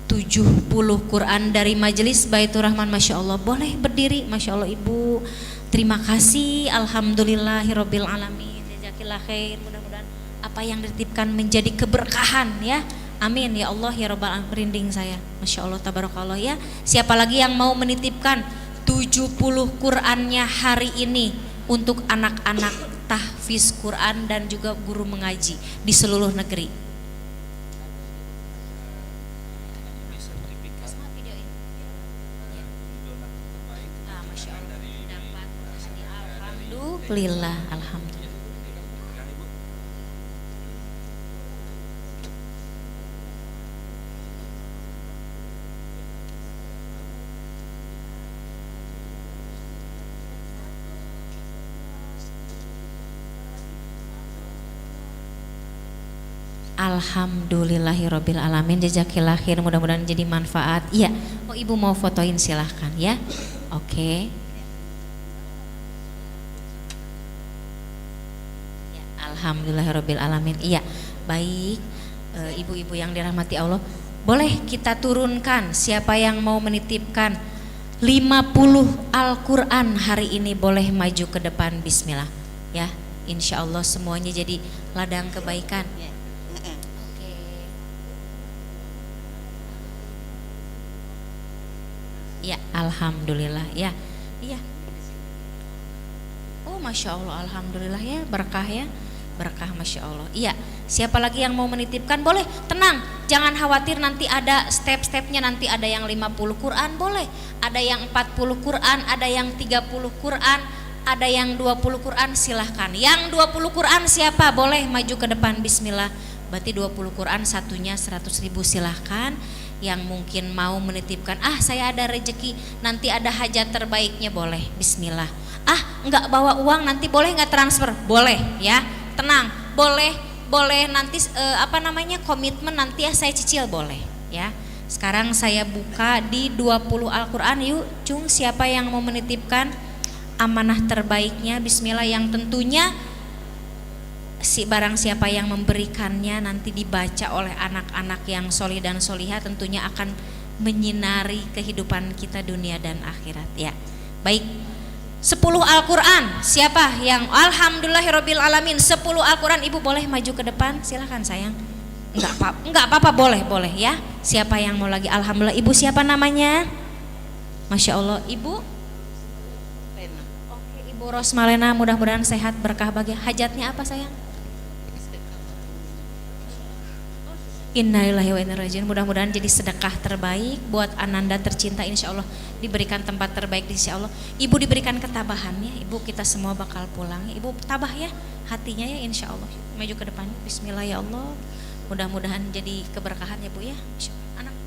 70 Quran dari majelis Baitur Rahman. Masya Allah. Boleh berdiri. Masya Allah Ibu. Terima kasih. Alhamdulillahirabbil alamin. Jazakillah khair. Mudah-mudahan apa yang dititipkan menjadi keberkahan ya. Amin ya Allah ya Rabbal Alamin. Merinding saya. Masya Allah, tabarakallah ya. Siapa lagi yang mau menitipkan 70 Qurannya hari ini untuk anak-anak tahfiz Quran dan juga guru mengaji di seluruh negeri? Alhamdulillah, alhamdulillah. Alhamdulillahirabbil alamin. Jazakillah khair, mudah-mudahan jadi manfaat. Iya. Oh, Ibu mau fotoin silahkan ya. Oke. Ya, alhamdulillahirabbil alamin. Iya. Baik. Ibu-ibu yang dirahmati Allah, boleh kita turunkan siapa yang mau menitipkan 50 Al-Qur'an hari ini, boleh maju ke depan. Bismillah. Ya, insya Allah semuanya jadi ladang kebaikan. Ya, alhamdulillah ya. Iya. Oh, masya Allah, alhamdulillah ya, berkah ya, berkah, masya Allah. Iya. Siapa lagi yang mau menitipkan? Boleh, tenang, jangan khawatir. Nanti ada step-stepnya. Nanti ada yang 50 Quran, boleh. Ada yang 40 Quran, ada yang 30 Quran, ada yang 20 Quran. Silahkan. Yang 20 Quran siapa? Boleh maju ke depan. Bismillah. Berarti 20 Quran satunya 100.000. Silahkan. Yang mungkin mau menitipkan, saya ada rezeki, nanti ada hajat terbaiknya, boleh. Bismillah. Enggak bawa uang, nanti boleh nggak transfer? Boleh ya, tenang, boleh nanti komitmen nanti ya saya cicil, boleh ya. Sekarang saya buka di 20 Al-Quran. Yuk Cung, siapa yang mau menitipkan amanah terbaiknya? Bismillah. Yang tentunya barang siapa yang memberikannya nanti dibaca oleh anak-anak yang solih dan solihah, tentunya akan menyinari kehidupan kita dunia dan akhirat ya. Baik, 10 Al-Quran siapa yang alhamdulillahirabbil alamin 10 Al-Quran? Ibu boleh maju ke depan, silahkan sayang. Enggak apa-apa, boleh ya. Siapa yang mau lagi? Alhamdulillah. Ibu siapa namanya? Masya Allah, Ibu. Oke, Ibu Rosmalena, mudah-mudahan sehat, berkah bahagia. Hajatnya apa sayang? Innalillahi wa inna ilaihi raji'un. Mudah-mudahan jadi sedekah terbaik buat Ananda tercinta, insya Allah diberikan tempat terbaik insya Allah. Ibu diberikan ketabahan ya, Ibu, kita semua bakal pulang ya. Ibu tabah ya hatinya ya, insya Allah. Maju ke depan, Bismillah ya Allah. Mudah-mudahan jadi keberkahan ya Bu ya. Anak.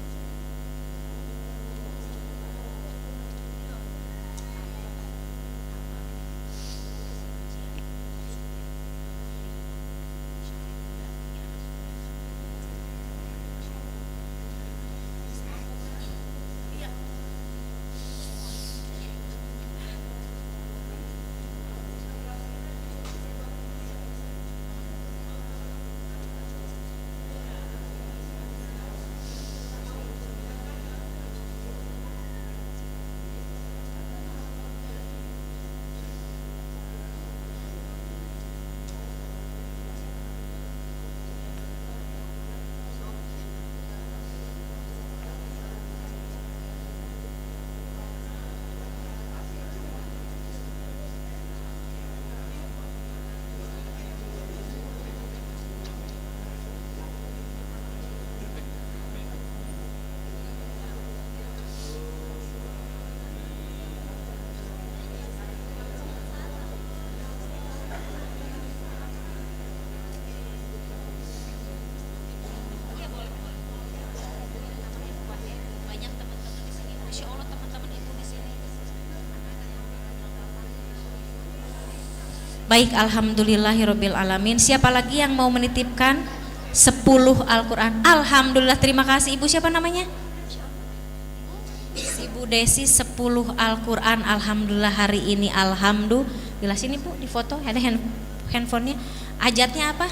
Baik, alhamdulillahirabbil alamin. Siapa lagi yang mau menitipkan 10 Al-Qur'an? Alhamdulillah, terima kasih. Ibu siapa namanya? Ibu Desi, 10 Al-Qur'an. Alhamdulillah hari ini, alhamdulillah. Sini Bu, di foto ada handphonenya. Hajatnya apa?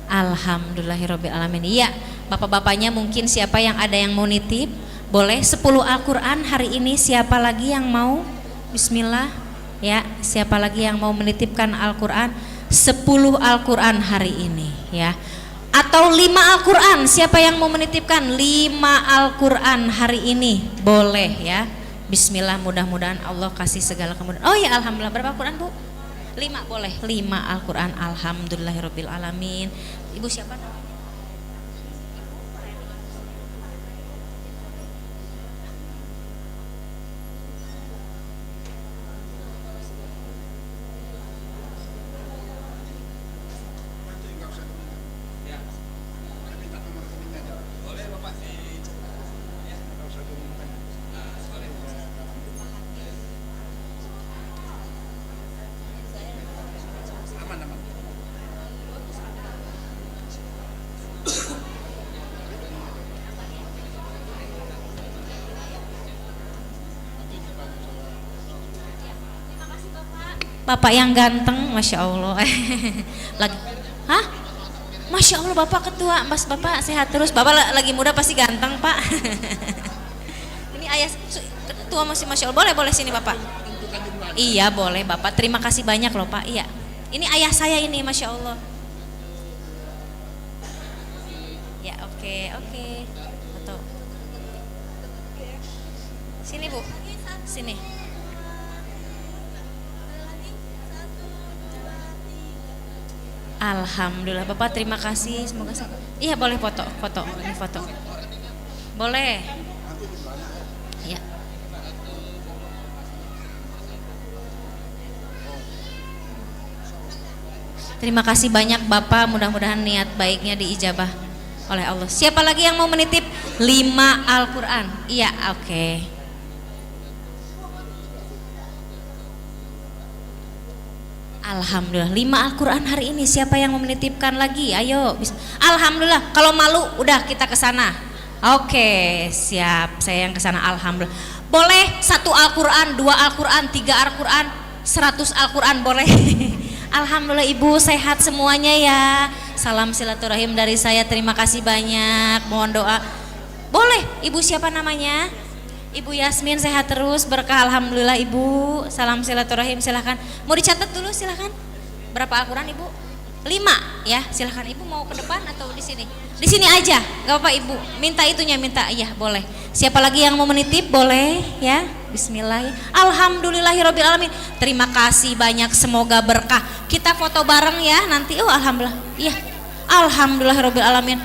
Alhamdulillahirabbil alamin. Iya, bapak-bapaknya mungkin siapa yang ada yang mau nitip, boleh 10 Al-Qur'an hari ini. Siapa lagi yang mau? Bismillah. Ya, siapa lagi yang mau menitipkan Al-Qur'an? 10 Al-Qur'an hari ini ya. Atau 5 Al-Qur'an, siapa yang mau menitipkan 5 Al-Qur'an hari ini? Boleh ya. Bismillah, mudah-mudahan Allah kasih segala kemudahan. Oh ya, alhamdulillah. Berapa Al-Qur'an Bu? 5 boleh, 5 Al-Qur'an. Alhamdulillahirabbil alamin. Ibu siapa namanya? Bapak yang ganteng, masya Allah. Lagi, hah? Masya Allah, Bapak ketua, Mas Bapak sehat terus. Bapak lagi muda pasti ganteng Pak. Ini ayah ketua masih masya Allah. Boleh sini Bapak. Iya boleh Bapak. Terima kasih banyak loh Pak. Iya. Ini ayah saya ini, masya Allah. Ya oke. Foto. Sini Bu. Sini. Alhamdulillah Bapak, terima kasih. Semoga iya boleh foto. Ini foto. Boleh. Ya. Terima kasih banyak Bapak, mudah-mudahan niat baiknya diijabah oleh Allah. Siapa lagi yang mau menitip 5 Al-Qur'an? Iya, oke. Alhamdulillah 5 Al-Quran hari ini. Siapa yang mau menitipkan lagi? Ayo. Alhamdulillah. Kalau malu udah kita ke sana. Oke, siap. Saya yang ke sana. Alhamdulillah. Boleh 1 Al-Quran, 2 Al-Quran, 3 Al-Quran, 100 Al-Quran boleh. Alhamdulillah Ibu sehat semuanya ya. Salam silaturahim dari saya. Terima kasih banyak. Mohon doa. Boleh. Ibu siapa namanya? Ibu Yasmin sehat terus berkah alhamdulillah Ibu. Salam silaturahim silahkan. Mau dicatat dulu silahkan. Berapa Al-Quran Ibu? 5 ya silahkan. Ibu mau ke depan atau di sini? Di sini aja gak apa-apa Ibu. Minta itunya minta iya boleh. Siapa lagi yang mau menitip boleh ya. Bismillah. Alhamdulillahirabbil alamin. Terima kasih banyak semoga berkah. Kita foto bareng ya nanti. Oh alhamdulillah. Iya. Alhamdulillahirabbil alamin.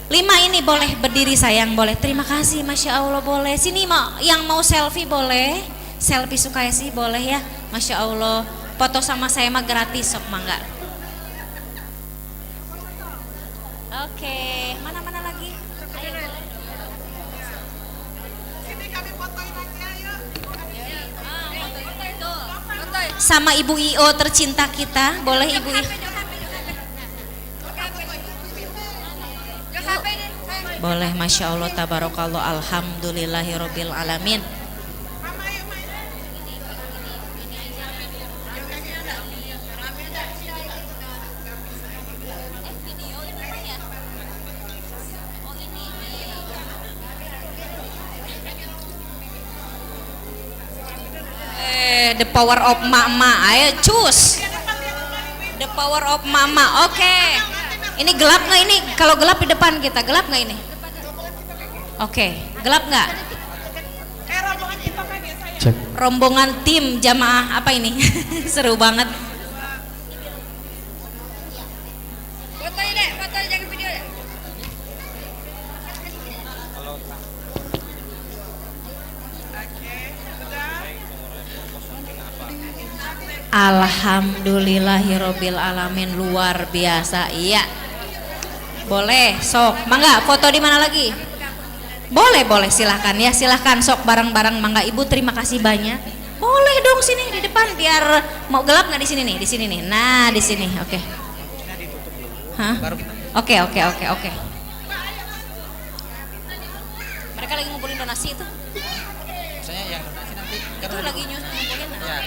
5 ini boleh berdiri sayang boleh. Terima kasih Masya Allah boleh. Sini yang mau selfie boleh. Selfie Sukaysi boleh ya. Masya Allah. Foto sama saya mah gratis sok mangga. Oke. Mana lagi? Ayo. Sini kami fotoin aja yuk. Sama Ibu IO tercinta kita boleh Ibu IO. Boleh Masya Allah tabarakallah alhamdulillahirabbil alamin. The power of mama, ayo cus. The power of mama, oke. Ini gelap nggak ini? Kalau gelap di depan kita, gelap nggak ini? Oke, gelap nggak? Rombongan tim jamaah apa ini? Seru banget. Fotoin deh, fotoin jangan video deh. Alhamdulillahirabbil alamin luar biasa. Iya. Boleh, sok. Mangga foto di mana lagi? Boleh silahkan ya, silahkan sok bareng-bareng mangga. Ibu terima kasih banyak. Boleh dong sini di depan biar mau gelap nggak di sini nih, di sini nih. Nah di sini, oke. Hah? Oke. Mereka lagi ngumpulin donasi itu. Saya yang donasi nanti. Itu lagi ngumpulin. Ya.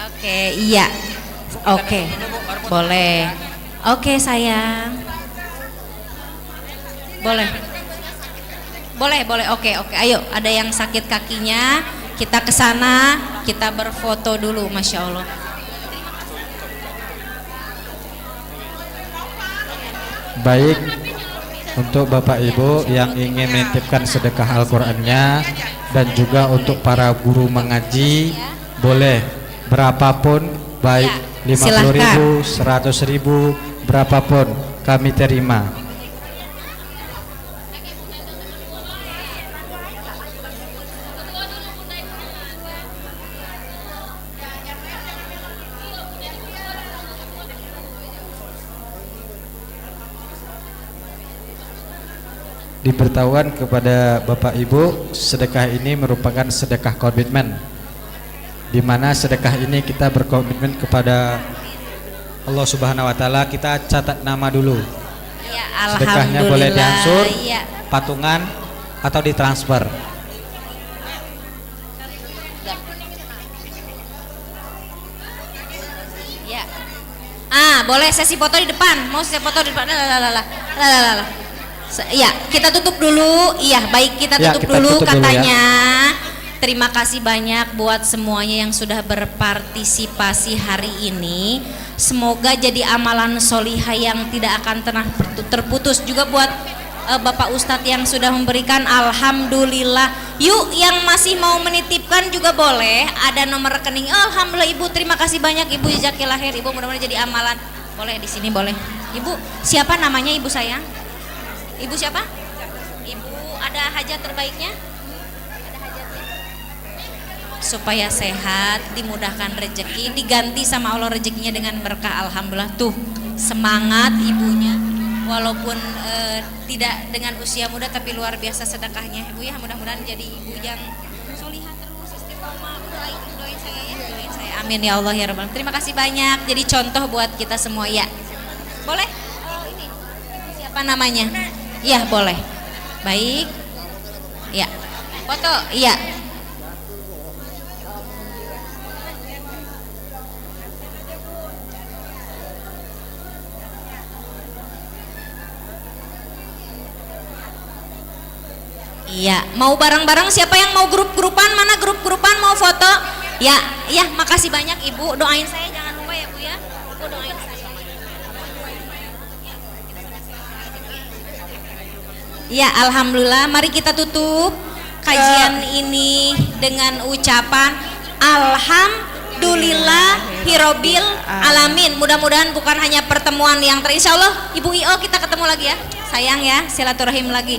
Oke, iya. Oke. Boleh. Oke, sayang. Boleh. Oke. Ayo, ada yang sakit kakinya, kita ke sana, kita berfoto dulu, Masya Allah. Baik, untuk Bapak Ibu yang ingin menitipkan sedekah Al-Qur'annya dan juga untuk para guru mengaji, boleh berapapun, baik 50.000, 100.000, berapapun kami terima. Diberitahukan kepada Bapak Ibu, sedekah ini merupakan sedekah komitmen, di mana sedekah ini kita berkomitmen kepada Allah Subhanahu wa Ta'ala. Kita catat nama dulu Ya, sedekahnya, boleh diansur, ya. patungan atau ditransfer. Ya. Boleh sesi foto di depan. Mau sesi foto di depan. Ya, kita tutup dulu. Iya, baik kita tutup dulu katanya. Terima kasih banyak buat semuanya yang sudah berpartisipasi hari ini. Semoga jadi amalan solihah yang tidak akan pernah terputus. Juga buat Bapak Ustadz yang sudah memberikan, alhamdulillah. Yuk yang masih mau menitipkan juga boleh, ada nomor rekening. Alhamdulillah Ibu, terima kasih banyak Ibu, jazakillah khair Ibu, mudah-mudahan jadi amalan. Boleh di sini boleh. Ibu siapa namanya Ibu sayang? Ibu siapa? Ibu ada hajat terbaiknya? Supaya sehat, dimudahkan rezeki, diganti sama Allah rezekinya dengan berkah. Alhamdulillah tuh semangat ibunya, walaupun tidak dengan usia muda tapi luar biasa sedekahnya Ibu ya. Mudah-mudahan jadi ibu yang solihah terus, istiqomah. Doain saya ya, doain saya. Amin ya Allah ya Rabbal Alamin. Terima kasih banyak. Jadi contoh buat kita semua ya. Boleh? Ini siapa namanya? Ya boleh. Baik. Ya. Foto. Iya. Iya, mau bareng-bareng siapa yang mau grup-grupan? Mana grup-grupan mau foto? Ya, ya, makasih banyak Ibu. Doain saya jangan lupa ya Bu ya. Bu doain saya. Ya, alhamdulillah. Mari kita tutup kajian ini dengan ucapan alhamdulillahirabbil alamin. Mudah-mudahan bukan hanya pertemuan yang insyaallah Ibu IO kita ketemu lagi ya. Sayang ya, silaturahim lagi.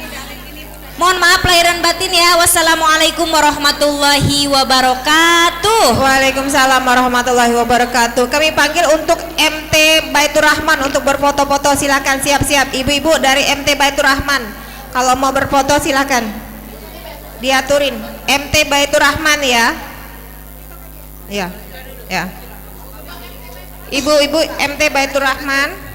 Mohon maaf lahir dan batin ya. Wassalamualaikum warahmatullahi wabarakatuh. Waalaikumsalam warahmatullahi wabarakatuh. Kami panggil untuk MT Baitur Rahman untuk berfoto-foto, silakan siap-siap. Ibu-ibu dari MT Baitur Rahman kalau mau berfoto silakan. Diaturin. MT Baitur Rahman ya. Ya. Ya. Ibu-ibu MT Baitur Rahman.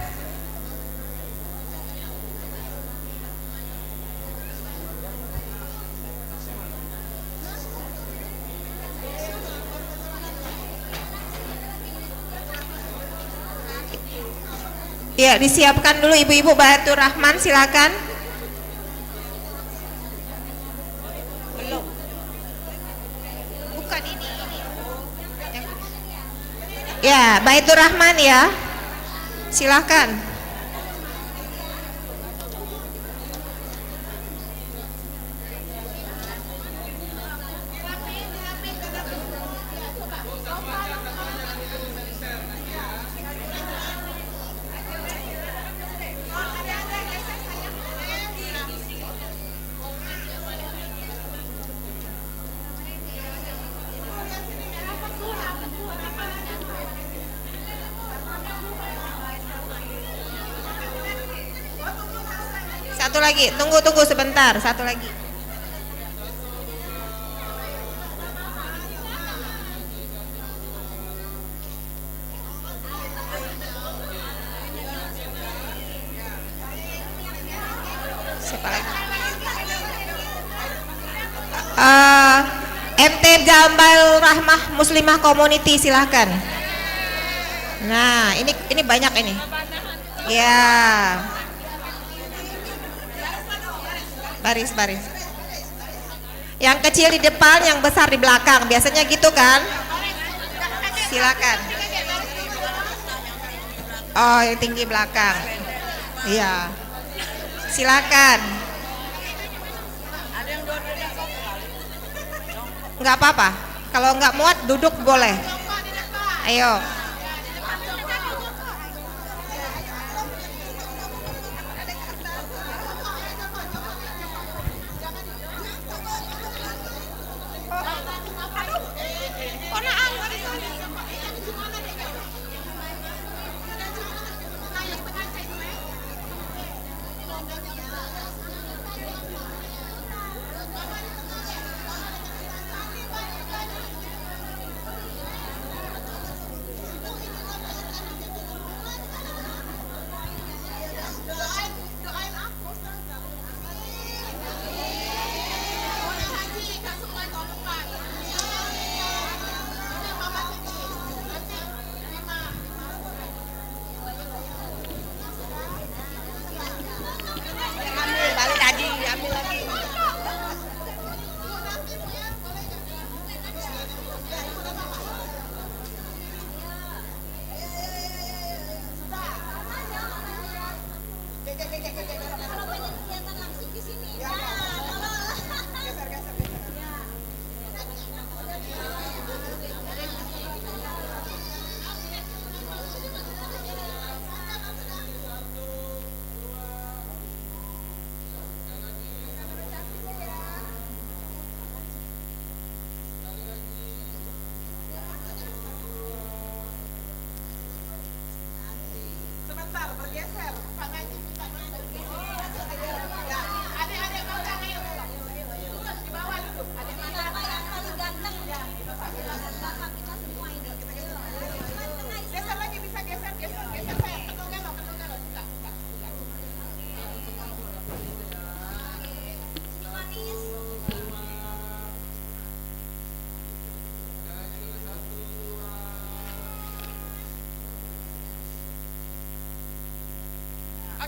Ya, disiapkan dulu ibu-ibu Baitur Rahman, silakan. Belum. Bukan ini. Ya, Baitur Rahman ya. Silakan. Satu lagi, tunggu sebentar, satu lagi. Siapa lagi? MT Jambal Rahmah Muslimah Community, silahkan. Nah, ini banyak ini. Ya. Baris. Yang kecil di depan, yang besar di belakang. Biasanya gitu kan? Silakan. Oh, yang tinggi belakang. Iya. Silakan. Enggak apa-apa. Kalau enggak muat duduk boleh. Ayo.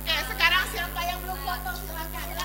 Oke, sekarang siapa yang belum foto silakan.